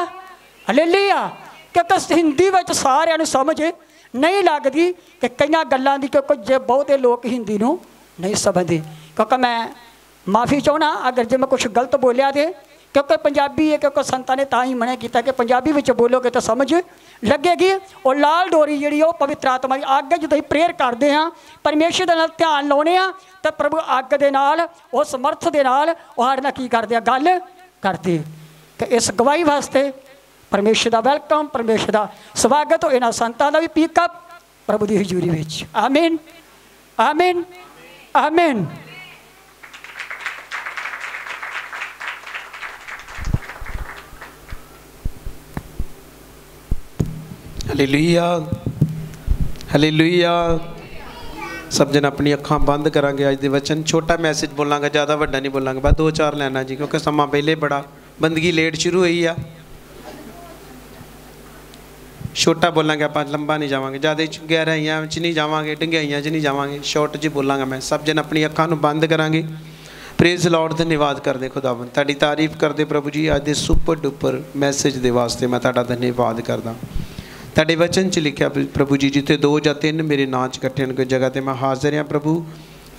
hallelujah. क्योंकि हिंदी में सारिਆਂ ਨੂੰ समझ नहीं लगती कि कई गल्लां दी, क्योंकि जे बहुते लोग हिंदी नूं नहीं समझते। क्योंकि मैं माफ़ी चाहना अगर जे मैं कुछ गलत बोलिया तो, क्योंकि पंजाबी है, क्योंकि संतां ने तां ही मना किया कि पंजाबी में बोलोगे तो समझ लगेगी। और लाल डोरी जी पवित्र आत्मा की अग, जो प्रेयर करते हैं, परमेश्वर के नाल ध्यान लाने हैं, तो प्रभु अग के नाल, उस समर्थ के नाल साडे नाल की करते हैं, गल करते। तो इस गवाही वास्ते परमेश्वर का वेलकम, परमेश्वर का स्वागत हो। इन्हां संतां दा भी पिकअप प्रभु की हजूरी विच। आमीन, आमीन, आमीन। Hallelujah, hallelujah. सब जन अपनी अखां बंद करांगे। अज दे वचन छोटा मैसेज बोलांगा, ज़्यादा वड्डा नहीं बोलांगा, बस 2-4 लाइनां जी, क्योंकि समा पहले बड़ा बंदगी लेट शुरू हुई आ। छोटा बोलांगे, आप लंबा नहीं जावांगे, ज़्यादा गहराइयां च नहीं जावांगे, डंगियाइयां च नहीं जावांगे, शॉर्ट जी बोलांगा मैं। सब जन अपनी अखां नूं बंद करांगे। प्रेज लॉर्ड, धन्यवाद करदे खुदावन, तुहाडी तारीफ करदे प्रभु जी। अज दे सुपर डुपर मैसेज दे वास्ते मैं तुहाडा धन्यवाद करदा। तुहाडे वचन च लिखिया प्रभु जी, जिथे 2 या 3 मेरे नां च इकट्ठे होण कोई जगह ते मैं हाज़र हाँ। प्रभु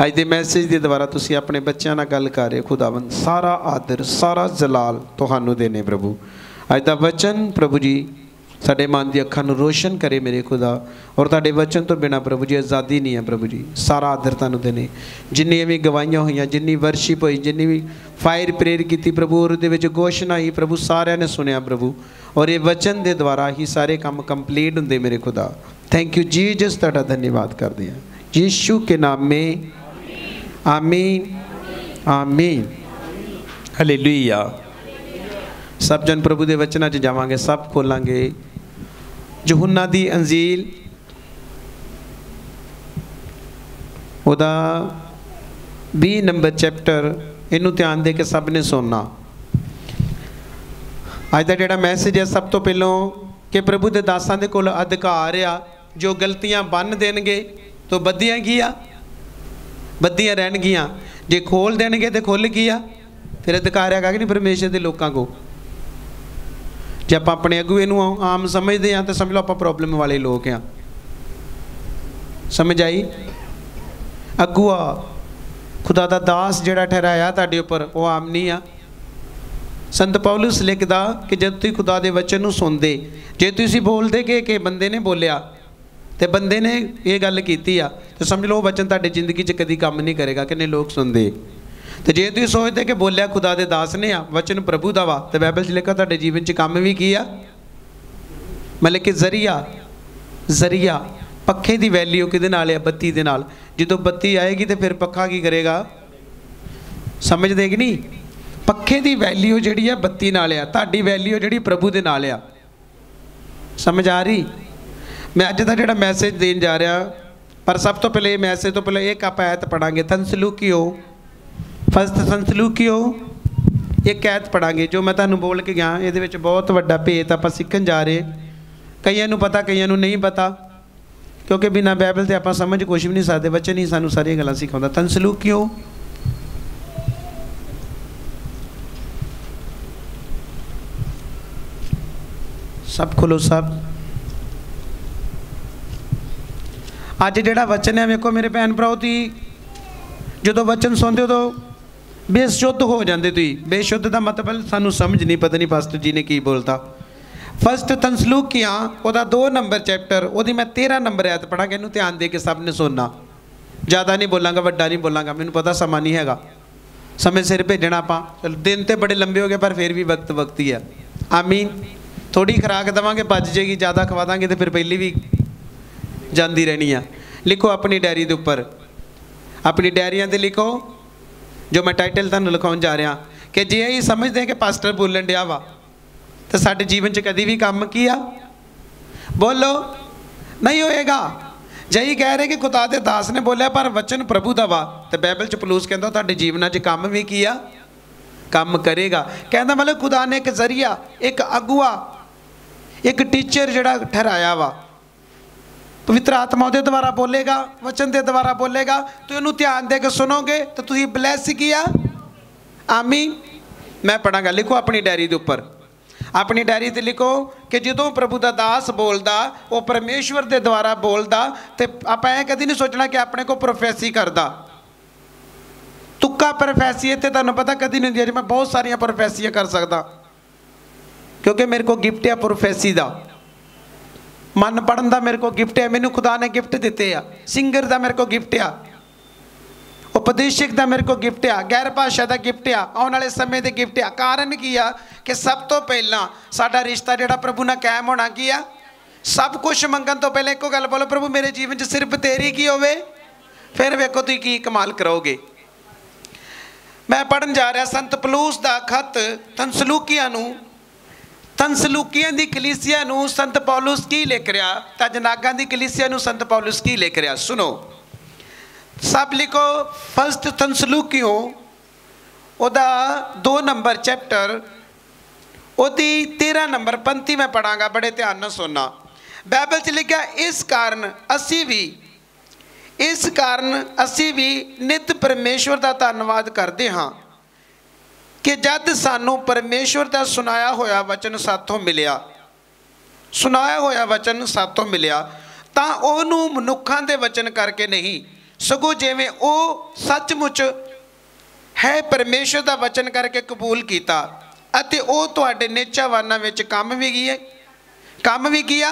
अज दे मैसेज के द्वारा तुसीं अपने बच्चों नाल गल कर रहे खुदावन, सारा आदर सारा जलाल तुहानूं देने प्रभु। अज दा वचन प्रभु जी साडे मन दी अखां नूं रोशन करे मेरे खुदा। और तुहाडे वचन तो बिना प्रभु जी आज़ादी नहीं है प्रभु जी। सारा आदर तुहानूं देने। जिन्नी भी गवाहियां होईयां, जिन्नी वर्शिप होई, जिन्नी भी फायर प्रेयर की प्रभु, और दे विच घोषणा ही प्रभु, सारिਆਂ ने सुनिया प्रभु। और ये वचन के द्वारा ही सारे काम कंप्लीट होंदे मेरे खुदा। थैंक यू जीसस, तुहाडा धन्यवाद करदे हां यीशु के नाम में। आमीन, आमीन, हालेलुया। सब जन प्रभु के वचनों च जावांगे, सब खोलांगे। यूहन्ना दी अंजील उदा 20 नंबर चैप्टर, इनू ध्यान दे के सब ने सुनना। अज का जोड़ा मैसेज है, सब तो पहलों कि प्रभु के दासां दे कोल अधिकार आ, जो गलतियां बन देणगे तो बदियां गिया, बदियां रहणगियां, जे खोल देणगे तो खुल गिया। फिर अधिकार है कि नहीं परमेश्वर के लोगों को। जे आप अपने अगुए नूं आम समझते हैं तो समझ लो आप प्रॉब्लम वाले लोग हैं। समझ आई? अगुआ खुदा दा दास जिहड़ा ठहराया तुहाडे उपर वो आम नहीं आ। संत पौलुस लिखदा कि जब तुसीं खुदा दे वचन नूं सुनदे, जे तुसीं बोलदे कि बंदे ने बोलिया तो बंदे ने ये गल कीती आ, तो समझ लो वो वचन तुहाडी जिंदगी च कदी काम नहीं करेगा कि नहीं लोग सुनते। तो जे तुसीं सोचते कि बोलिया खुदा दे दास ने आ, वचन प्रभु दा वा, तो बाइबल च लिखा तुहाडे जीवन च काम भी किया, मतलब कि जरिया, जरिया पखे की वैल्यू किहदे नाल है? बत्ती दे नाल। जो बत्ती आएगी तो फिर पखा की करेगा? समझदे कि नहीं? ਪੱਖੇ ਦੀ ਵੈਲਿਊ ਜਿਹੜੀ ਆ ਬੱਤੀ ਨਾਲ ਆ, ਤੁਹਾਡੀ ਵੈਲਿਊ ਜਿਹੜੀ ਪ੍ਰਭੂ ਦੇ ਨਾਲ ਆ। ਸਮਝ ਆ ਰਹੀ? मैं अज का जो मैसेज देन जा रहा, पर सब तो पहले मैसेज तो पहले एक आप आयत पढ़ांगे तनसलूकियो, फर्स्ट तनसलूकियो एक आयत पढ़ांगे जो मैं तुहानू बोल के गया। ये बहुत वड्डा भेत आप सीखन जा रहे, कईयां नू पता कईयां नू नहीं पता, क्योंकि बिना बाइबल से आप समझ कुछ भी नहीं सकते। बच्चे नहीं सानू सारिया गल्लां सिखाउंदा। तनसलूकियो सब खोलो सब। अज जिहड़ा वचन है वेखो मेरे भैन भराओ, तुसीं जो वचन सुनते हो तो बेशुद्ध हो जाते। तुसीं बेशुद्ध का मतलब सानू समझ नहीं, पता नहीं पास्टर जी ने की बोलता। फर्स्ट तनसलूकियां ओदा 2 नंबर चैप्टर, ओदी मैं 13 नंबर आयत पढ़ांगा। इनू ध्यान दे के सब ने सुनना, ज़्यादा नहीं बोलांगा, वड्डा नहीं बोलांगा, मैनू पता समा नहीं हैगा, समय सिर भेजना आपां। चल दिन तो बड़े लंबे हो गए पर फिर भी वक्त वक्त ही है। आमीन। थोड़ी खुराक देवांगे बच जाएगी, ज़्यादा खवा देंगे तो फिर पहली भी जाती रहनी है। लिखो अपनी डायरी के उपर, अपनी डायरिया से लिखो जो मैं टाइटल तुहानू लिखाउण जा रहा कि जे ये समझते हैं कि पास्टर बोलन दिया वा तो साडे जीवन च कभी भी काम की आ बोलो नहीं होएगा। जही कह रहे कि खुदा दे दास ने बोलिया पर वचन प्रभु दा वा, तो बाइबल च पलूस कहंदा तुहाडे जीवन च काम भी किया काम करेगा। कहंदा मतलब खुदा ने एक जरिया, एक अगुआ, एक टीचर जिहड़ा ठहराया वा, पवित्र आत्मा के द्वारा बोलेगा, वचन के द्वारा बोलेगा। तो इन्हू ध्यान दे के सुनोगे तो तुसीं ब्लैस किया। आमीन। मैं पढ़ांगा, लिखो अपनी डायरी के उपर, अपनी डायरी ते लिखो कि जो प्रभु का दास बोलता वो परमेश्वर के द्वारा बोलता, तो आप कभी नहीं सोचना कि अपने को प्रोफैसी करता। तुक्का प्रोफैसी इतने तुहानू पता कभी नहीं होंदी। मैं बहुत सारिया प्रोफैसियां कर सकता क्योंकि मेरे को गिफ्ट है प्रोफैसी का, मन पढ़न का मेरे को गिफ्ट है, मैनू खुदा ने गिफ्ट दिते आ। सिंगर का मेरे को गिफ्ट आ, उपदेशक का मेरे को गिफ्ट आ, गैर भाषा का गिफ्ट आ, आने वाले समय के गिफ्ट आ। कारण की आ कि सब तो पहला साडा रिश्ता जिहड़ा प्रभु नाल कायम होना की आ। सब कुछ मंगन तो पहले एको गल बोलो, प्रभु मेरे जीवन च सिर्फ तेरी की होवे, फिर वेखो तुसीं की कमाल करोगे। मैं पढ़न जा रहा संत पलूस का खत तनसलूकियां नूं, तनसलूकियां दी कलीसिया नूं संत पौलुस की लिख रहा, तजनागां दी कलीसिया नूं संत पौलुस की लिख रहा। सुनो सब लिखो। फर्स्ट तनसलूकियों ओदा 2 नंबर चैप्टर, ओदी 13 नंबर पंक्ति मैं पढ़ांगा, बड़े ध्यान नाल सुनना। बाइबल च लिखा इस कारण असी भी नित परमेश्वर का धन्नवाद करते हाँ कि जद सानू परमेश्वर का सुनाया होया वचन साथों मिलिया, सुनाया होया वचन साथों मिलिया, तां ओनू मनुखां दे वचन करके नहीं सगों जिवें ओ सचमुच है परमेश्वर का वचन करके कबूल किया, अते ओ तुहाडे निचावानां विच काम भी किया।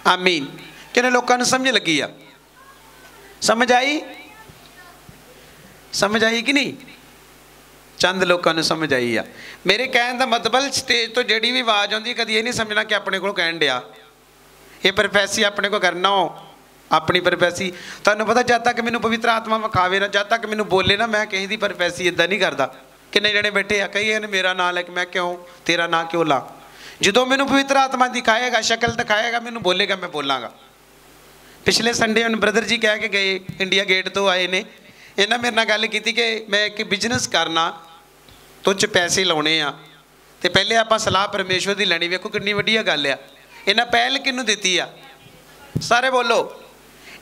आमीन। किन्ने लोकां नूं समझ लगी आ? समझ आई? समझ आई कि नहीं? चंद लोगों को समझ आई आ। मेरे कहने का मतलब स्टेज तो जी भी आवाज़ आती कभी ये नहीं समझना कि अपने को कहन दिया ये प्रोफैसी अपने को करना हो, अपनी प्रोफैसी। तुहानू पता जब तक मैनू पवित्र आत्मा विखावे ना, जब तक मैनू बोले ना, मैं किसी की प्रोफैसी इदा नहीं करता। किन्ने जने बैठे आ, कई ने मेरा नाम लैके मैं क्यों तेरा नाम क्यों ला। जो मैनू पवित्र आत्मा दिखाएगा, शक्ल दिखाएगा, मैनू बोलेगा, मैं बोलांगा। पिछले संडे हम ब्रदर जी कह के गए, इंडिया गेट तो आए ने, इन्हें मेरे नाल गल की कि मैं एक बिजनेस करना, तुझ पैसे लाने आ, तो पहले आप सलाह परमेश्वर की लैनी। वेखो कितनी वड्डी गल आ। इन्हें पहल किनू दी आ? सारे बोलो।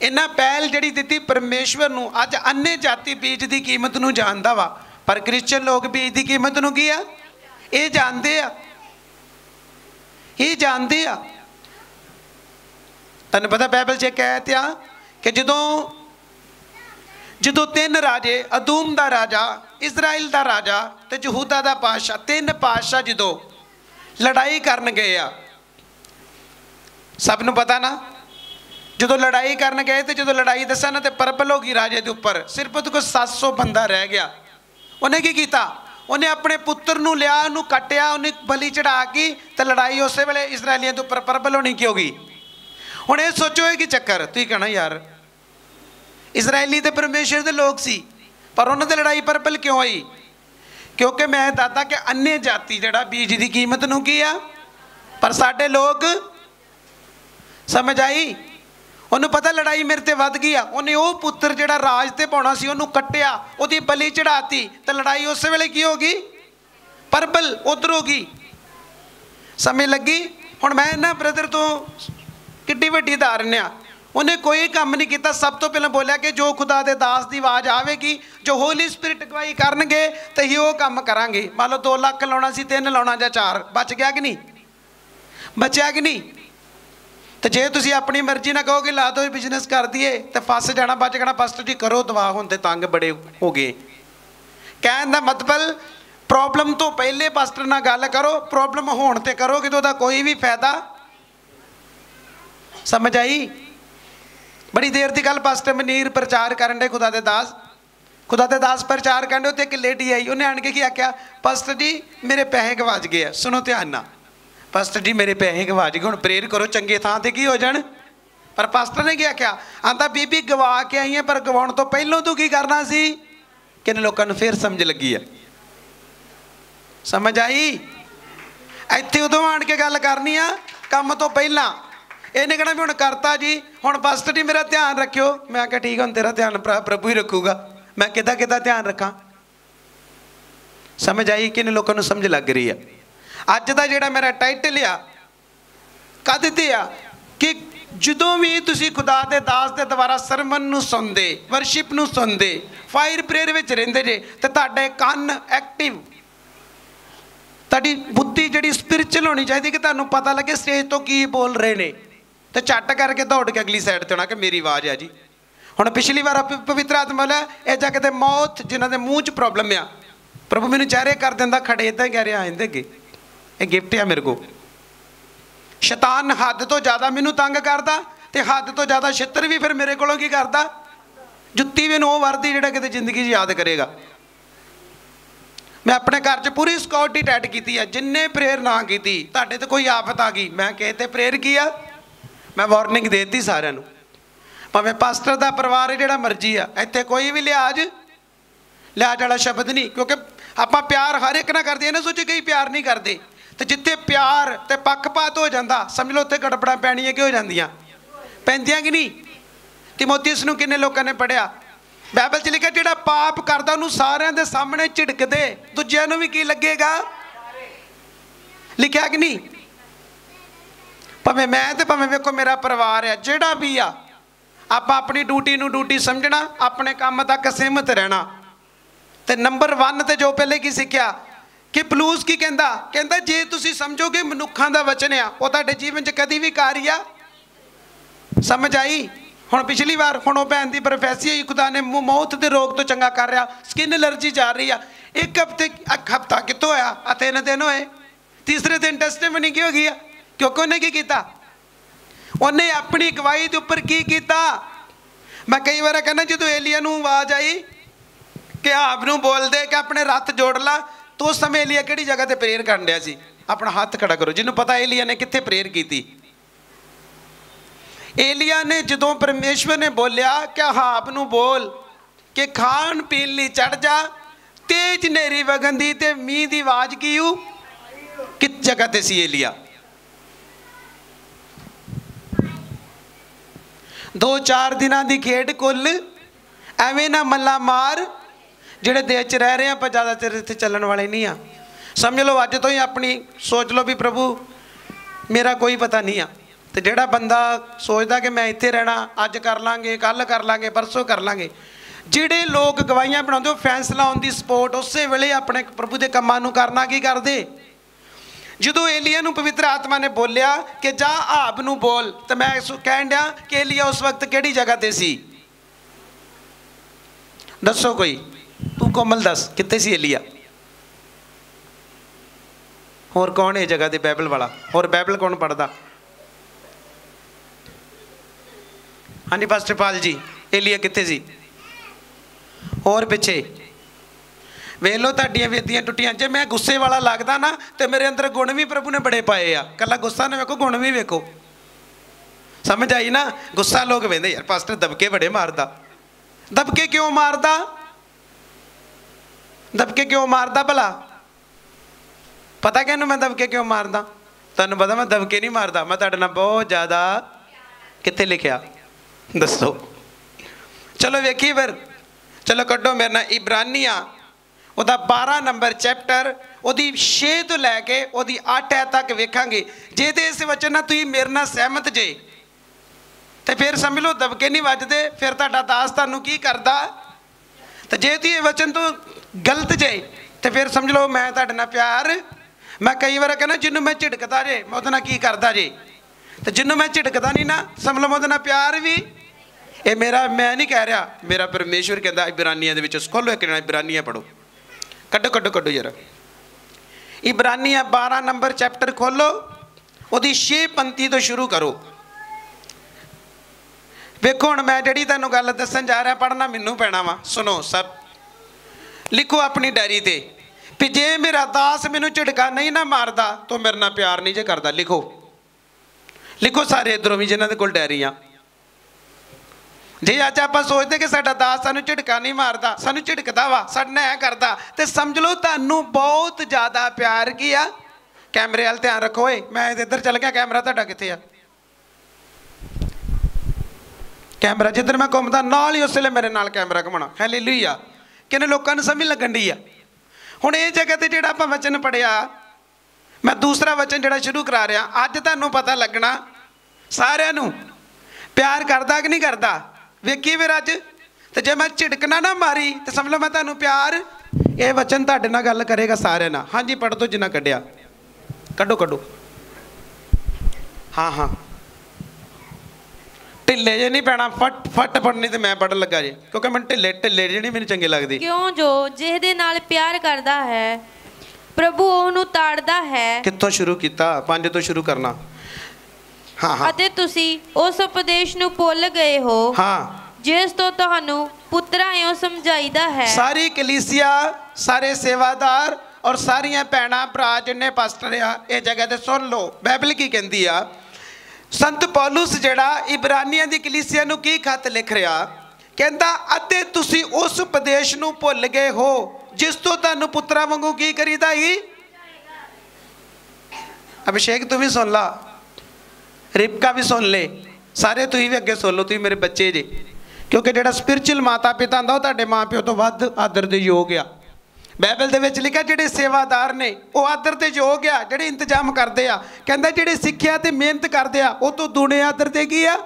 इन्हें पहल जी दी परमेश्वर नूं। अज अन्य जाति बीज की कीमत नूं जानदा वा, पर क्रिश्चियन लोग बीज की कीमत नूं की आ ये जानते आ, ये जानते आ। तुहानूं पता बाइबल च कहते आ कि जो 3 राजे, अदूम का राजा, इजराइल का राजा तो यहूदा का पातशाह, 3 पातशाह जो लड़ाई करन गए आ, सबनों पता ना, जो लड़ाई करन गए तो जो लड़ाई दसा ना तो परबल हो गई राजे के उपर, सिर्फ उसको 700 बंदा रह गया। उन्हें की किया? उन्हें अपने पुत्र नूं लिया, उन्होंने कट्टिया, उन्हें बलि चढ़ा के तो लड़ाई उस वेले इसराइलियों के उपर परबल होनी की होगी। हुण ये सोचो कि चक्कर, तुसीं कहना यार इसराइली तो परमेश्वर के लोग सी, पर उन्होंने लड़ाई परबल क्यों आई? क्योंकि मैं दादा कि अन्य जाति जड़ा बीज की कीमत नूं की आ, पर साडे लोग समझ आई, उन्होंने पता लड़ाई मेरे ते वध गई आ, उन्हें वो पुत्र जिहड़ा राज ते पाउणा सी उन्होंने कट्टिया, उहदी बलि चढ़ाती, तो लड़ाई उस वेले की होगी, परबल उधर होगी। समय लगी। हुण मैं ना ब्रदर तो किड्डी वड्डी धारण आ, उन्हें कोई काम नहीं किया। सब तो पहले बोलिया कि जो खुदा दे दास की आवाज़ आएगी, जो होली स्पिरिट अगवाई करनगे तो ही वो काम करांगे। मान लो 2 लाख लाउणा सी, 3 लाउणा जां 4, बच गया कि नहीं, बचया कि नहीं। तो जे तुसी अपनी मर्जी ना कहोगे ला दो बिजनेस कर दिए तो फस जाना, बच जाना। पास्टर जी करो दवा, हुण ते तंग बड़े हो गए। कहने का मतलब प्रॉब्लम तो पहले पास्टर नाल गल करो, प्रॉब्लम होण ते करोगे तो कोई भी फायदा। समझ आई। बड़ी देर की गल पास्टर मनीर प्रचार करन दे, खुदा दे दास प्रचार करन दे। उत्ते एक लेडी आई, उन्हें आण के की आख्या, पास्टर जी मेरे पैसे गवाच गए। सुनो ध्यान नाल, पास्टर जी मेरे पैसे गवाच गए, हुण प्रेयर करो चंगे थां ते की हो जाण। पर पास्टर ने क्या आख्या, आंदा बीबी गवा के आई है, पर गवाउण तो पहलों तू की करना सी। किन लोगों को फिर समझ लगी है, समझ आई। इत्थे उदों आण के गल करनी आ काम तो पहला। इन्हें कहना भी हुण करता जी, हुण पास्टर जी मेरा ध्यान रखियो। मैं क्या ठीक है, हुण तेरा ध्यान प्रभु ही रखूगा, मैं किदा किदा ध्यान रखा। समझ आई। किन लोगों को समझ लग रही है। अज का जिहड़ा मेरा टाइटल आ कद ते आ कि जदों भी तुसी खुदा दे दास दे द्वारा सरमन नूं सुनदे, वर्शिप नूं सुनदे, फायर प्रेयर विच रहिंदे जे, ते तुहाडे कंन एक्टिव, तुहाडी बुद्धि जिहड़ी स्पिरिचुअल होनी चाहिए कि तुहानूं पता लगे स्टेज तो की बोल रहे ने, तो झट करके दौड़ के अगली साइड ते होना कि मेरी आवाज़ है जी। हुण पिछली बार पवित्र आत्मा बोलिया ये जाके ते मौत जिन्हां दे मूँह च प्रॉब्लम आ, प्रभु मैनूं चेहरे कर दिंदा खड़े, इदां कह रहा आइंदे अगे ये गिफ्ट है मेरे को। शैतान हद तो ज़्यादा मैनू तंग करता, तो हद तो ज़्यादा छित्र भी फिर मेरे को की करता, जुत्ती भी वो वरदी जिहड़ा किते जिंदगी याद करेगा। मैं अपने घर च पूरी सिक्योरिटी टाइट की है, जिन्ने प्रेयर ना की तुहाडे ते कोई आफत आ गई, मैं किहे ते प्रेयर की आ, मैं वार्निंग देती सारिਆਂ ਨੂੰ। भावें पास्टर का परिवार है जिहड़ा मर्जी आ, इत्थे कोई भी लिहाज वाला शब्द नहीं, क्योंकि आपां प्यार हर एक ना करदे, ना सोचे कई प्यार नहीं करते। तो जिथे प्यार ते पक्षपात हो जाता, समझ लो उत्थे गड़बड़ा पैणियां कि हो जांदियां, पैंदियां कि नहीं। तिमोथियुस नूं किन्ने लोकां ने पढ़िया, बाइबल च लिखिया जिहड़ा पाप करदा उहनूं सारिਆਂ दे सामने झिड़क दे, दूजिਆਂ नूं भी की लगेगा, लिखिया कि नहीं। भावें मैं ते भावें वेखो मेरा परिवार है, जिहड़ा भी आ, आपां अपनी ड्यूटी नूं ड्यूटी समझना, अपने काम तक सीमित रहना। ते नंबर 1 ते जो पहले की सीखिया कि पलूस की कहता, कहता जे तुसी समझोगे मनुखा का वचन आ, वो तुहाडे जीवन च कदी भी कारी आ। समझ आई। हुण पिछली बार हुण वो भैन की प्रोफैसी आई, खुदा ने मौत के रोग तो चंगा कर रहा, स्किन एलर्जी जा रही आ। एक हफ्ता कितों होया, 3 दिन होए, तीसरे दिन टेस्टिमनी की हो गई, क्योंकि उन्हें की किया, उन्हें अपनी गवाही के उपर की किया। मैं कई बार कहना जो एलिया नूं आवाज आई कि आप नूं बोल दे कि अपने रथ जोड़ ला, तो उस समय एलिया किहड़ी जगह ते प्रेयर करन दिया सी। अपना हाथ खड़ा करो जिन्होंने पता एलिया ने कित्थे प्रेयर की थी। एलिया ने जदों परमेश्वर ने बोलिया कि हाब नूं बोल कि खान पीन लई चढ़ जा, तेज नेरी वगन दी ते मींह दी आवाज की किस जगह ते सी एलिया। 2-4 दिनों की खेड कुल एवें ना मल्ला मार, जिहड़े देश च रह रहे हैं पर ज़्यादा चਿਰ इत्थे चलण वाले नहीं आ। समझ लो अज तो ही अपनी सोच लो भी प्रभु मेरा कोई पता नहीं आ। तो जिहड़ा बंदा सोचता कि मैं इत्थे रहना, अज कर लांगे, कल कर लांगे, परसों कर लांगे, जिहड़े लोग गवाहियां बनाउंदे हो फैसला ऑन दी स्पॉट उस वेले अपने प्रभु के कामां नूं करना की करदे। जदों एलिया नूं पवित्र आत्मा ने बोलिया कि जा आब नूं बोल, तो मैं कहण दिया कि एलिया उस वक्त किहड़ी जगह ते सी, दसो कोई, तू कोमल दस कित्थे सी एलिया। होर कौन है जगह ते बाइबल वाला, होर बाइबल कौन पढ़दा। हाँ जी पास्टर पाल जी, एलिया कित्थे सी। होर पिछे वेख लो तुहाडियां वेदियां टुटियां। जे मैं गुस्से वाला लगदा ना तो मेरे अंदर गुण भी प्रभु ने बड़े पाए आ, कला गुस्सा ना वेखो गुण भी वेखो। समझ आई ना। गुस्सा लोग वेंदे यार पास्टर दबके बड़े मारदा, दबके क्यों मारदा। दबके क्यों मारदा भला? पता कहनू मैं दबके क्यों मारदा? तुहानू पता मैं दबके नहीं मारदा, मैं तुहाडे नाल बहुत ज़्यादा कित्थे लिखिया दसो। चलो वेखी फिर, चलो कड्डो मेरे नाल इब्रानिया ਉਹਦਾ 12 नंबर चैप्टर ਉਹਦੀ 6 ਤੋਂ ਲੈ ਕੇ ਉਹਦੀ 8 ਐ ਤੱਕ ਵੇਖਾਂਗੇ। ਜੇ ਤੇ ਇਸ ਵਚਨ ਨਾਲ ਤੁਸੀਂ ਮੇਰੇ ਨਾਲ ਸਹਿਮਤ ਜੇ ਤੇ ਫਿਰ ਸਮਝ ਲਓ ਦਬਕੇ ਨਹੀਂ ਵੱਜਦੇ, ਫਿਰ ਤੁਹਾਡਾ ਦਾਸ ਤੁਹਾਨੂੰ ਕੀ ਕਰਦਾ। ਤੇ ਜੇ ਤੁਸੀਂ ਇਹ ਵਚਨ ਤੋਂ ਗਲਤ ਜੇ ਤੇ ਫਿਰ ਸਮਝ ਲਓ ਮੈਂ ਤੁਹਾਡੇ ਨਾਲ ਪਿਆਰ, ਮੈਂ ਕਈ ਵਾਰ ਕਹਿੰਦਾ ਜਿਹਨੂੰ ਮੈਂ ਝਿੜਕਦਾ ਜੇ ਮੈਂ ਉਹਦੇ ਨਾਲ ਕੀ ਕਰਦਾ ਜੇ, ਤੇ ਜਿਹਨੂੰ ਮੈਂ ਝਿੜਕਦਾ ਨਹੀਂ ਨਾ ਸਮਝ ਲਓ ਮੈਂ ਉਹਦੇ ਨਾਲ ਪਿਆਰ ਵੀ। ਇਹ ਮੇਰਾ, ਮੈਂ ਨਹੀਂ ਕਹਿ ਰਿਹਾ, ਮੇਰਾ ਪਰਮੇਸ਼ਵਰ ਕਹਿੰਦਾ ਇਬਰਾਨੀਆਂ ਦੇ ਵਿੱਚ। ਖੋਲੋ ਇੱਕ ਜਣਾ ਇਬਰਾਨੀਆਂ ਪੜੋ, ਕੱਢੋ ਕੱਢੋ ਕੱਢੋ ਯਾਰ। ਇਬਰਾਨੀਆਂ 12 ਨੰਬਰ ਚੈਪਟਰ ਖੋਲੋ, ਉਹਦੀ 6 ਪੰਕਤੀ ਤੋਂ ਸ਼ੁਰੂ ਕਰੋ। ਵੇਖੋ ਹੁਣ ਮੈਂ ਜਿਹੜੀ ਤੁਹਾਨੂੰ ਗੱਲ ਦੱਸਣ ਜਾ ਰਿਹਾ, ਪੜ੍ਹਨਾ ਮੈਨੂੰ ਪੈਣਾ ਵਾ। ਸੁਣੋ ਸਭ, ਲਿਖੋ ਆਪਣੀ ਡਾਇਰੀ ਤੇ ਵੀ ਜੇ ਮੇਰਾ ਦਾਸ ਮੈਨੂੰ ਝਿੜਕਾ ਨਹੀਂ ਨਾ ਮਾਰਦਾ ਤਾਂ ਮੇਰੇ ਨਾਲ ਪਿਆਰ ਨਹੀਂ ਜੇ ਕਰਦਾ। ਲਿਖੋ ਲਿਖੋ ਸਾਰੇ ਇੱਧਰੋਂ ਵੀ ਜਿਨ੍ਹਾਂ ਦੇ ਕੋਲ ਡਾਇਰੀਆਂ। ਜੇ ਅੱਜ ਆਪਾਂ ਸੋਚਦੇ ਕਿ ਸਾਡਾ ਦਾਸ ਸਾਨੂੰ ਝਿੜਕਾ ਨਹੀਂ ਮਾਰਦਾ, ਸਾਨੂੰ ਝਿੜਕਦਾ ਵਾ, ਸਾਡੇ ਨਾਲ ਐ ਕਰਦਾ, ਤੇ ਸਮਝ ਲਓ ਤੁਹਾਨੂੰ ਬਹੁਤ ਜ਼ਿਆਦਾ ਪਿਆਰ ਕੀ ਆ। ਕੈਮਰੇ ਵੱਲ ਧਿਆਨ ਰੱਖੋ। ਓਏ ਮੈਂ ਇੱਧਰ ਚੱਲ ਗਿਆ, ਕੈਮਰਾ ਤੁਹਾਡਾ ਕਿੱਥੇ ਆ? ਕੈਮਰਾ ਜਿੱਧਰ ਮੈਂ ਘੁੰਮਦਾ ਨਾਲ ਹੀ ਉਸ ਵੇਲੇ ਮੇਰੇ ਨਾਲ ਕੈਮਰਾ ਘੁਮਾਉਣਾ। ਹਾਲੇਲੂਇਆ। ਕਿੰਨੇ ਲੋਕਾਂ ਨੂੰ ਸਮਝ ਲੱਗਣ ਡਈ ਆ। ਹੁਣ ਇਹ ਜਗ੍ਹਾ ਤੇ ਜਿਹੜਾ ਆਪਾਂ ਵਚਨ ਪੜਿਆ, ਮੈਂ ਦੂਸਰਾ ਵਚਨ ਜਿਹੜਾ ਸ਼ੁਰੂ ਕਰਾ ਰਿਹਾ, ਅੱਜ ਤੁਹਾਨੂੰ ਪਤਾ ਲੱਗਣਾ ਸਾਰਿਆਂ ਨੂੰ ਪਿਆਰ ਕਰਦਾ ਕਿ ਨਹੀਂ ਕਰਦਾ। ਵੇਖੀ ਫਿਰ ਅੱਜ। ਤੇ ਜੇ ਮੈਂ ਝਿੜਕਣਾ ਨਾ ਮਾਰੀ ਤੇ ਸਮਝ ਲਓ ਮੈਂ ਤੁਹਾਨੂੰ ਪਿਆਰ। ਇਹ ਵਚਨ ਤੁਹਾਡੇ ਨਾਲ ਗੱਲ ਕਰੇਗਾ ਸਾਰਿਆਂ ਨਾਲ। ਹਾਂਜੀ ਪੜ੍ਹ ਦੋ ਜਿੰਨਾ ਕੱਢਿਆ, ਕੱਢੋ ਕੱਢੋ। ਹਾਂ ਹਾਂ ਢਿੱਲੇ ਜੇ ਨਹੀਂ ਪੈਣਾ, ਫਟ ਫਟ ਪੜਨੀ ਤੇ ਮੈਂ ਪੜਨ ਲੱਗਾ ਜੇ, ਕਿਉਂਕਿ ਮੈਨੂੰ ਢਿੱਲੇ ਢਿੱਲੇ ਜਿਹੜੇ ਮੈਨੂੰ ਚੰਗੇ ਲੱਗਦੇ। ਕਿਉਂ ਜੋ ਜਿਹਦੇ ਨਾਲ ਪਿਆਰ ਕਰਦਾ ਹੈ ਪ੍ਰਭੂ ਉਹਨੂੰ ਤਾੜਦਾ ਹੈ। ਕਿੱਥੋਂ ਸ਼ੁਰੂ ਕੀਤਾ? 5 ਤੋਂ ਸ਼ੁਰੂ ਕਰਨਾ। ਹਾਂ ਹਾਂ। ਅਤੇ ਤੁਸੀਂ ਉਸ ਉਪਦੇਸ਼ ਨੂੰ ਭੁੱਲ ਗਏ ਹੋ ਹਾਂ ਜਿਸ ਤੋਂ ਤੁਹਾਨੂੰ ਪੁੱਤਰਾਂ ਇਉਂ ਸਮਝਾਈਦਾ ਹੈ। ਸਾਰੀ ਕਲੀਸਿਆ, ਸਾਰੇ ਸੇਵਾਦਾਰ ਔਰ ਸਾਰੀਆਂ ਭੈਣਾਂ ਭਰਾ ਜਿੰਨੇ ਪਾਸਟਰ ਆ ਇਹ ਜਗ੍ਹਾ ਤੇ ਸੁਣ ਲਓ ਬਾਈਬਲ ਕੀ ਕਹਿੰਦੀ ਆ। ਸੰਤ ਪੌਲੁਸ ਜਿਹੜਾ ਇਬਰਾਨੀਆਂ ਦੀ ਕਲੀਸਿਆ ਨੂੰ ਕੀ ਖੱਤ ਲਿਖ ਰਿਹਾ, ਕਹਿੰਦਾ ਅਤੇ ਤੁਸੀਂ ਉਸ ਉਪਦੇਸ਼ ਨੂੰ ਭੁੱਲ ਗਏ ਹੋ ਜਿਸ ਤੋਂ ਤੁਹਾਨੂੰ ਪੁੱਤਰਾਂ ਵਾਂਗੂ ਕੀ ਕਰੀਦਾ ਹੀ। ਅਭਿਸ਼ੇਕ ਤੂੰ ਵੀ ਸੁਣ ਲਾ, ਰਿਬਕਾ ਵੀ ਸੁਣ ਲੈ, ਸਾਰੇ ਤੁਸੀਂ ਵੀ ਅੱਗੇ ਸੁਣ ਲਓ, ਤੁਸੀਂ ਮੇਰੇ ਬੱਚੇ ਜੇ। ਕਿਉਂਕਿ ਜਿਹੜਾ ਸਪਿਰਚੁਅਲ ਮਾਤਾ ਪਿਤਾ ਹੁੰਦਾ ਉਹ ਤੁਹਾਡੇ ਮਾਂ ਪਿਓ ਤੋਂ ਵੱਧ ਆਦਰ ਦੇ ਯੋਗ ਆ। ਬਾਈਬਲ ਦੇ ਵਿੱਚ ਲਿਖਿਆ ਜਿਹੜੇ ਸੇਵਾਦਾਰ ਨੇ ਉਹ ਆਦਰ ਦੇ ਯੋਗ ਆ, ਜਿਹੜੇ ਇੰਤਜ਼ਾਮ ਕਰਦੇ ਆ। ਕਹਿੰਦਾ ਜਿਹੜੇ ਸਿੱਖਿਆ ਤੇ ਮਿਹਨਤ ਕਰਦੇ ਆ ਉਹ ਤੋਂ ਦੁਣੇ ਆਦਰ ਦੇ ਕੀ ਆ।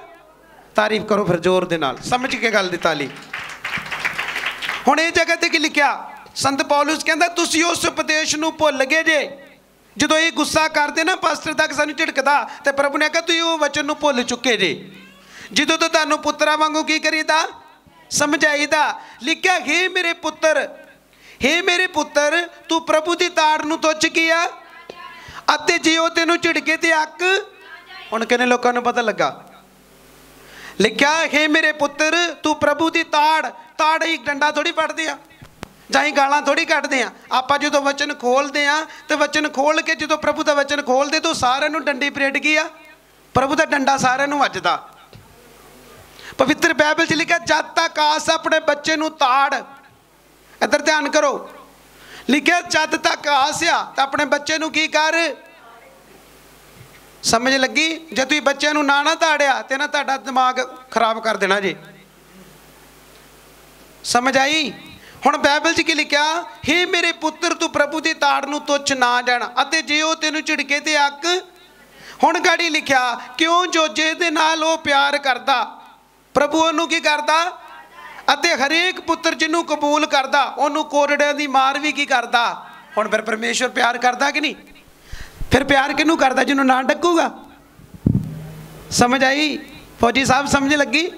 ਤਾਰੀਫ ਕਰੋ ਫਿਰ ਜ਼ੋਰ ਦੇ ਨਾਲ, ਸਮਝ ਕੇ ਗੱਲ ਦੀ ਤਾਲੀ। ਹੁਣ ਇਹ ਜਗ੍ਹਾ ਤੇ ਕੀ ਲਿਖਿਆ? ਸੰਤ ਪੌਲੁਸ ਕਹਿੰਦਾ ਤੁਸੀਂ ਉਸ ਉਪਦੇਸ਼ ਨੂੰ ਭੁੱਲ ਗਏ ਜੇ। ਜਦੋਂ ਇਹ ਗੁੱਸਾ ਕਰਦੇ ਨਾ ਪਾਸਟਰ ਤੱਕ ਸਾਨੂੰ ਝਿੜਕਦਾ, ਤੇ ਪ੍ਰਭੂ ਨੇ ਕਿਹਾ ਤੁਸੀਂ ਉਹ ਵਚਨ ਨੂੰ ਭੁੱਲ ਚੁੱਕੇ ਜੇ ਜਦੋਂ ਤੋਂ ਤੁਹਾਨੂੰ ਪੁੱਤਰਾਂ ਵਾਂਗੂ ਕੀ ਕਰੀਦਾ, ਸਮਝਾਈਦਾ। ਲਿਖਿਆ ਹੇ ਮੇਰੇ ਪੁੱਤਰ, ਹੇ ਮੇਰੇ ਪੁੱਤਰ ਤੂੰ ਪ੍ਰਭੂ ਦੀ ਤਾੜ ਨੂੰ ਤੁੱਛ ਕੀਆ ਅਤੇ ਜੇ ਉਹ ਤੈਨੂੰ ਝਿੜਕੇ ਤੇ ਅੱਕ। ਹੁਣ ਕਿੰਨੇ ਲੋਕਾਂ ਨੂੰ ਪਤਾ ਲੱਗਾ? ਲਿਖਿਆ ਹੇ ਮੇਰੇ ਪੁੱਤਰ ਤੂੰ ਪ੍ਰਭੂ ਦੀ ਤਾੜ। ਤਾੜ ਇੱਕ ਡੰਡਾ ਥੋੜੀ ਫੜਦੇ ਆ ਜਾਂ ਹੀ ਗਾਲਾਂ ਥੋੜੀ ਕੱਢਦੇ ਆ ਆਪਾਂ। ਜਦੋਂ ਵਚਨ ਖੋਲਦੇ ਆ ਤੇ ਵਚਨ ਖੋਲ ਕੇ ਜਦੋਂ ਪ੍ਰਭੂ ਦਾ ਵਚਨ ਖੋਲਦੇ ਤਾਂ ਸਾਰਿਆਂ ਨੂੰ ਡੰਡੀ ਪਰੇਡ ਗਈ ਆ। ਪ੍ਰਭੂ ਦਾ ਡੰਡਾ ਸਾਰਿਆਂ ਨੂੰ ਵੱਜਦਾ। ਪਵਿੱਤਰ ਬਾਈਬਲ 'ਚ ਲਿਖਿਆ ਜਦ ਤੱਕ ਆਸ ਆਪਣੇ ਬੱਚੇ ਨੂੰ ਤਾੜ। ਇੱਧਰ ਧਿਆਨ ਕਰੋ, ਲਿਖਿਆ ਜਦ ਤੱਕ ਆਸ ਆ ਤਾਂ ਆਪਣੇ ਬੱਚੇ ਨੂੰ ਕੀ ਕਰ। ਸਮਝ ਲੱਗੀ? ਜੇ ਤੁਸੀਂ ਬੱਚਿਆਂ ਨੂੰ ਨਾ ਤਾੜਿਆ ਤੇ ਨਾ ਤੁਹਾਡਾ ਦਿਮਾਗ ਖਰਾਬ ਕਰ ਦੇਣਾ ਜੀ। ਸਮਝ ਆਈ? ਹੁਣ ਬਾਈਬਲ 'ਚ ਕੀ ਲਿਖਿਆ? ਹੇ ਮੇਰੇ ਪੁੱਤਰ ਤੂੰ ਪ੍ਰਭੂ ਦੀ ਤਾੜ ਨੂੰ ਤੁੱਛ ਨਾ ਜਾਣ ਅਤੇ ਜੇ ਉਹ ਤੈਨੂੰ ਝਿੜਕੇ ਤੇ ਅੱਕ। ਹੁਣ ਗਾੜੀ ਲਿਖਿਆ ਕਿਉਂ ਜੋ ਜਿਹਦੇ ਨਾਲ ਉਹ ਪਿਆਰ ਕਰਦਾ ਪ੍ਰਭੂ ਉਹਨੂੰ ਕੀ ਕਰਦਾ ਅਤੇ ਹਰੇਕ ਪੁੱਤਰ ਜਿਹਨੂੰ ਕਬੂਲ ਕਰਦਾ ਉਹਨੂੰ ਕੋਰੜਿਆਂ ਦੀ ਮਾਰ ਵੀ ਕੀ ਕਰਦਾ। ਹੁਣ ਫਿਰ ਪਰਮੇਸ਼ਵਰ ਪਿਆਰ ਕਰਦਾ ਕਿ ਨਹੀਂ? ਫਿਰ ਪਿਆਰ ਕਿਹਨੂੰ ਕਰਦਾ? ਜਿਹਨੂੰ ਨਾ ਡੱਕੂਗਾ। ਸਮਝ ਆਈ ਫੌਜੀ ਸਾਹਿਬ? ਸਮਝ ਲੱਗੀ?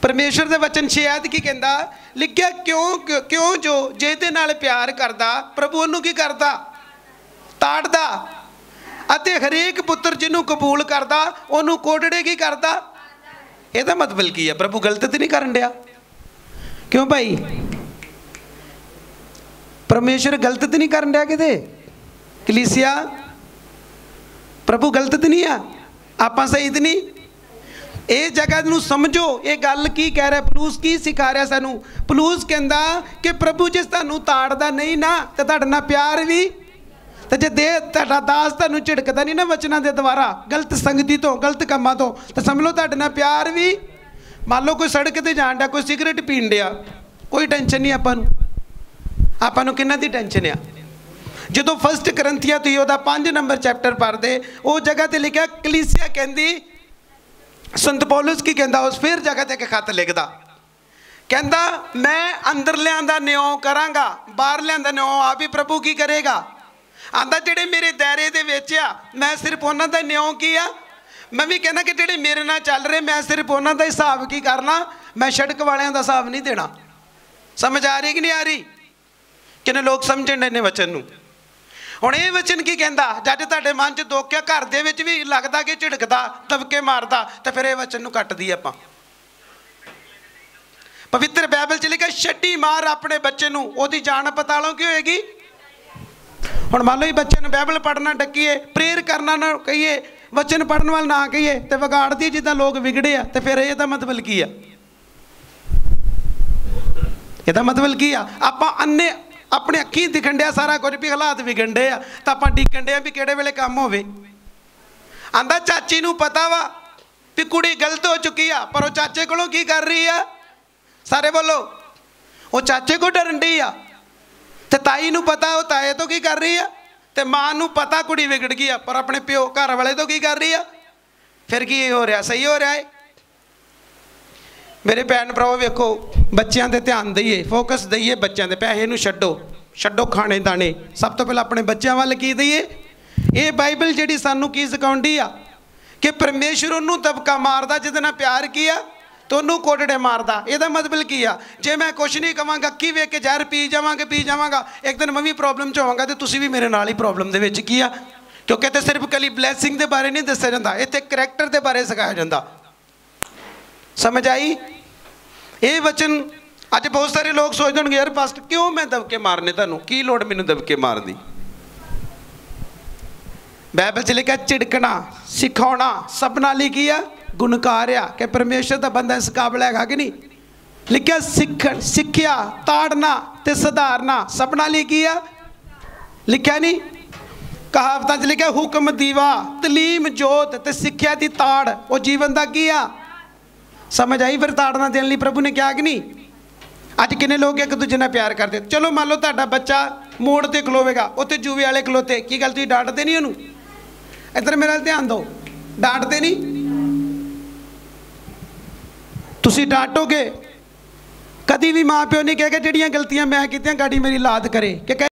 ਪਰਮੇਸ਼ਵਰ ਦੇ ਵਚਨ 6 ਆਇਤ ਕੀ ਕਹਿੰਦਾ? ਲਿਖਿਆ ਕਿਉਂ ਜੋ ਜਿਹਦੇ ਨਾਲ ਪਿਆਰ ਕਰਦਾ ਪ੍ਰਭੂ ਉਹਨੂੰ ਕੀ ਕਰਦਾ, ਤਾੜਦਾ ਅਤੇ ਹਰੇਕ ਪੁੱਤਰ ਜਿਹਨੂੰ ਕਬੂਲ ਕਰਦਾ ਉਹਨੂੰ ਕੋਟੜੇ ਕੀ ਕਰਦਾ। ਇਹਦਾ ਮਤਲਬ ਕੀ ਹੈ? ਪ੍ਰਭੂ ਗਲਤ ਤੇ ਨਹੀਂ ਕਰਨ ਡਿਆ। ਕਿਉਂ ਭਾਈ? ਪਰਮੇਸ਼ਰ ਗਲਤ ਤੇ ਨਹੀਂ ਕਰਨ ਡਿਆ ਕਿਤੇ। ਕਲੀਸਿਆ ਪ੍ਰਭੂ ਗਲਤ ਤੇ ਨਹੀਂ ਆ, ਆਪਾਂ ਸਹੀ ਤੇ ਨਹੀਂ। ਇਹ ਜਗ੍ਹਾ ਨੂੰ ਸਮਝੋ, ਇਹ ਗੱਲ ਕੀ ਕਹਿ ਰਿਹਾ ਪਲੂਸ, ਕੀ ਸਿਖਾ ਰਿਹਾ ਸਾਨੂੰ। ਪਲੂਸ ਕਹਿੰਦਾ ਕਿ ਪ੍ਰਭੂ ਜਿਸ ਤੁਹਾਨੂੰ ਤਾੜਦਾ ਨਹੀਂ ਨਾ ਤੇ ਤੁਹਾਡੇ ਨਾਲ ਪਿਆਰ ਵੀ, ਤੇ ਜੇ ਦੇ ਤੁਹਾਡਾ ਦਾਸ ਤੁਹਾਨੂੰ ਝਿੜਕਦਾ ਨਹੀਂ ਨਾ ਵਚਨਾਂ ਦੇ ਦੁਆਰਾ, ਗਲਤ ਸੰਗਤੀ ਤੋਂ, ਗਲਤ ਕੰਮਾਂ ਤੋਂ, ਤਾਂ ਸਮਝ ਲਓ ਤੁਹਾਡੇ ਨਾਲ ਪਿਆਰ ਵੀ। ਮੰਨ ਲਓ ਕੋਈ ਸੜਕ ਤੇ ਜਾਣ ਡਿਆ, ਕੋਈ ਸਿਗਰਟ ਪੀਣ ਡਿਆ, ਕੋਈ ਟੈਨਸ਼ਨ ਨਹੀਂ ਆਪਾਂ ਨੂੰ ਕਿੰਨਾ ਦੀ ਟੈਨਸ਼ਨ ਆ। ਜਦੋਂ 1 ਕਰੰਥੀਆਂ ਤੁਸੀਂ ਉਹਦਾ 5 ਨੰਬਰ ਚੈਪਟਰ ਪੜ੍ਹਦੇ, ਉਹ ਜਗ੍ਹਾ ਤੇ ਲਿਖਿਆ ਕਲੀਸਿਆ ਕਹਿੰਦੀ, ਸੰਤ ਪੌਲੁਸ ਕੀ ਕਹਿੰਦਾ, ਉਸ ਫਿਰ ਜਗ੍ਹਾ ਤੇ ਇੱਕ ਖੱਤ ਲਿਖਦਾ, ਕਹਿੰਦਾ ਮੈਂ ਅੰਦਰਲਿਆਂ ਦਾ ਨਿਉ ਕਰਾਂਗਾ, ਬਾਹਰਲਿਆਂ ਦਾ ਨਿਉ ਆਪ ਹੀ ਪ੍ਰਭੂ ਕੀ ਕਰੇਗਾ। ਆਂਦਾ ਜਿਹੜੇ ਮੇਰੇ ਦਾਇਰੇ ਦੇ ਵਿੱਚ ਆ, ਮੈਂ ਸਿਰਫ ਉਹਨਾਂ ਦਾ ਨਿਉ ਕੀ ਆ। ਮੈਂ ਵੀ ਕਹਿੰਦਾ ਕਿ ਜਿਹੜੇ ਮੇਰੇ ਨਾਲ ਚੱਲ ਰਹੇ, ਮੈਂ ਸਿਰਫ ਉਹਨਾਂ ਦਾ ਹਿਸਾਬ ਕੀ ਕਰਨਾ, ਮੈਂ ਸੜਕ ਵਾਲਿਆਂ ਦਾ ਹਿਸਾਬ ਨਹੀਂ ਦੇਣਾ। ਸਮਝ ਆ ਰਹੀ ਕਿ ਨਹੀਂ ਆ ਰਹੀ? ਕਿੰਨੇ ਲੋਕ ਸਮਝਣ ਨੇ ਵਚਨ ਨੂੰ। ਹੁਣ ਇਹ ਵਚਨ ਕੀ ਕਹਿੰਦਾ, ਜਦ ਤੁਹਾਡੇ ਮਨ 'ਚ ਦੁੱਖ ਆ, ਘਰ ਦੇ ਵਿੱਚ ਵੀ ਲੱਗਦਾ ਕਿ ਝਿੜਕਦਾ, ਦਬਕੇ ਮਾਰਦਾ, ਤੇ ਫਿਰ ਇਹ ਵਚਨ ਨੂੰ ਕੱਟਦੀ ਆਪਾਂ। ਪਵਿੱਤਰ ਬਾਈਬਲ 'ਚ ਲਿਖਿਆ ਛੱਡੀ ਮਾਰ ਆਪਣੇ ਬੱਚੇ ਨੂੰ, ਉਹਦੀ ਜਾਨ ਪਤਾਲੋਂ ਕੀ ਹੋਏਗੀ। ਹੁਣ ਮੰਨ ਲਓ ਇਹ ਬੱਚੇ ਨੂੰ ਬਾਈਬਲ ਪੜ੍ਹਨਾ ਡੱਕੀਏ, ਪ੍ਰੇਅਰ ਕਰਨਾ ਨਾ ਕਹੀਏ, ਵਚਨ ਪੜ੍ਹਨ ਵਾਲ ਨਾ ਕਹੀਏ, ਤੇ ਵਿਗਾੜਦੀ ਜਿੱਦਾਂ ਲੋਕ ਵਿਗੜੇ ਆ, ਤੇ ਫਿਰ ਇਹਦਾ ਮਤਲਬ ਕੀ ਆ? ਇਹਦਾ ਮਤਲਬ ਕੀ ਆ? ਆਪਾਂ ਅੰਨੇ ਆਪਣੇ ਅੱਖੀਂ ਦਿਖਣ ਡਿਆ ਸਾਰਾ ਕੁਝ ਵੀ ਹਾਲਾਤ ਵਿਗਣ ਡੇ ਆ, ਤਾਂ ਆਪਾਂ ਡਿੱਕਣ ਡਿਆ ਵੀ ਕਿਹੜੇ ਵੇਲੇ ਕੰਮ ਹੋਵੇ। ਆਂਦਾ ਚਾਚੀ ਨੂੰ ਪਤਾ ਵਾ ਵੀ ਕੁੜੀ ਗਲਤ ਹੋ ਚੁੱਕੀ ਆ, ਪਰ ਉਹ ਚਾਚੇ ਕੋਲੋਂ ਕੀ ਕਰ ਰਹੀ ਆ? ਸਾਰੇ ਬੋਲੋ, ਉਹ ਚਾਚੇ ਕੋਲ ਡਰਨ ਡਈ ਆ। ਤੇ ਤਾਈ ਨੂੰ ਪਤਾ ਉਹ ਤਾਏ ਤੋਂ ਕੀ ਕਰ ਰਹੀ ਆ, ਤੇ ਮਾਂ ਨੂੰ ਪਤਾ ਕੁੜੀ ਵਿਗੜ ਗਈ ਆ, ਪਰ ਆਪਣੇ ਪਿਓ ਘਰ ਵਾਲੇ ਤੋਂ ਕੀ ਕਰ ਰਹੀ ਆ। ਫਿਰ ਕੀ ਹੋ ਰਿਹਾ? ਸਹੀ ਹੋ ਰਿਹਾ ਹੈ। ਮੇਰੇ ਭੈਣ ਭਰਾਵੋ ਵੇਖੋ, ਬੱਚਿਆਂ 'ਤੇ ਧਿਆਨ ਦਈਏ, ਫੋਕਸ ਦਈਏ ਬੱਚਿਆਂ 'ਤੇ। ਪੈਸੇ ਨੂੰ ਛੱਡੋ ਖਾਣੇ ਦਾਣੇ, ਸਭ ਤੋਂ ਪਹਿਲਾਂ ਆਪਣੇ ਬੱਚਿਆਂ ਵੱਲ ਕੀ ਦਈਏ। ਇਹ ਬਾਈਬਲ ਜਿਹੜੀ ਸਾਨੂੰ ਕੀ ਸਿਖਾਉਂਦੀ ਆ ਕਿ ਪਰਮੇਸ਼ਰ ਉਹਨੂੰ ਦਬਕਾ ਮਾਰਦਾ ਜਿਹਦੇ ਨਾਲ ਪਿਆਰ ਕੀ ਆ, ਤੇ ਉਹਨੂੰ ਕੋਟੜੇ ਮਾਰਦਾ। ਇਹਦਾ ਮਤਲਬ ਕੀ ਆ? ਜੇ ਮੈਂ ਕੁਛ ਨਹੀਂ ਕਵਾਂਗਾ, ਅੱਖੀ ਵੇਖ ਕੇ ਜ਼ਹਿਰ ਪੀ ਜਾਵਾਂਗਾ, ਇੱਕ ਦਿਨ ਮੈਂ ਵੀ ਪ੍ਰੋਬਲਮ 'ਚ ਹੋਵਾਂਗਾ, ਤੇ ਤੁਸੀਂ ਵੀ ਮੇਰੇ ਨਾਲ ਹੀ ਪ੍ਰੋਬਲਮ ਦੇ ਵਿੱਚ ਕੀ ਆ। ਕਿਉਂਕਿ ਇੱਥੇ ਸਿਰਫ ਕੱਲੀ ਬਲੈਸਿੰਗ ਦੇ ਬਾਰੇ ਨਹੀਂ ਦੱਸਿਆ ਜਾਂਦਾ, ਇੱਥੇ ਕਰੈਕਟਰ ਦੇ ਬਾਰੇ ਸਿਖਾਇਆ ਜਾਂਦਾ। ਸਮਝ ਆਈ? ਇਹ ਵਚਨ ਅੱਜ ਬਹੁਤ ਸਾਰੇ ਲੋਕ ਸੋਚਦੇ ਹੋਣਗੇ, ਯਾਰ ਪਾਸਟਰ ਕਿਉਂ ਮੈਂ ਦਬਕੇ ਮਾਰਨੇ, ਤੁਹਾਨੂੰ ਕੀ ਲੋੜ ਮੈਨੂੰ ਦਬਕੇ ਮਾਰਨ ਦੀ। ਬਾਈਬਲ 'ਚ ਲਿਖਿਆ ਝਿੜਕਣਾ, ਸਿਖਾਉਣਾ ਸਭ ਨਾਲ ਹੀ ਕੀ ਆ? ਗੁਣਕਾਰ ਆ। ਕਿ ਪਰਮੇਸ਼ਰ ਦਾ ਬੰਦਾ ਇਸ ਕਾਬਲ ਹੈਗਾ ਕਿ ਨਹੀਂ? ਲਿਖਿਆ ਸਿੱਖਿਆ, ਤਾੜਨਾ ਤੇ ਸੁਧਾਰਨਾ ਸਭ ਨਾਲ ਹੀ ਕੀ ਆ? ਲਿਖਿਆ ਨਹੀਂ? ਕਹਾਵਤਾਂ 'ਚ ਲਿਖਿਆ ਹੁਕਮ ਦੀਵਾ, ਤਲੀਮ ਜੋਤ, ਤੇ ਸਿੱਖਿਆ ਦੀ ਤਾੜ ਉਹ ਜੀਵਨ ਦਾ ਕੀ ਆ। ਸਮਝ ਆਈ? ਫਿਰ ਤਾੜਨਾ ਦੇਣ ਲਈ ਪ੍ਰਭੂ ਨੇ ਕਿਹਾ ਕਿ ਨਹੀਂ? ਅੱਜ ਕਿੰਨੇ ਲੋਕ ਇੱਕ ਦੂਜੇ ਨਾਲ ਪਿਆਰ ਕਰਦੇ। ਚਲੋ ਮੰਨ ਲਓ ਤੁਹਾਡਾ ਬੱਚਾ ਮੋੜ ਤੇ ਖਲੋਵੇਗਾ, ਉੱਥੇ ਜੂਵੇ ਵਾਲੇ ਖਲੋਤੇ, ਕੀ ਗੱਲ ਤੁਸੀਂ ਡਾਂਟਦੇ ਨਹੀਂ ਉਹਨੂੰ? ਇੱਧਰ ਮੇਰੇ ਨਾਲ ਧਿਆਨ ਦਿਓ, ਡਾਂਟਦੇ ਨਹੀਂ? ਤੁਸੀਂ ਡਾਂਟੋਗੇ, ਕਦੀ ਵੀ ਮਾਂ ਪਿਓ ਨਹੀਂ ਕਹੇਗਾ ਜਿਹੜੀਆਂ ਗਲਤੀਆਂ ਮੈਂ ਕੀਤੀਆਂ ਗਾੜੀ ਮੇਰੀ ਲਾਦ ਕਰੇ, ਕਿ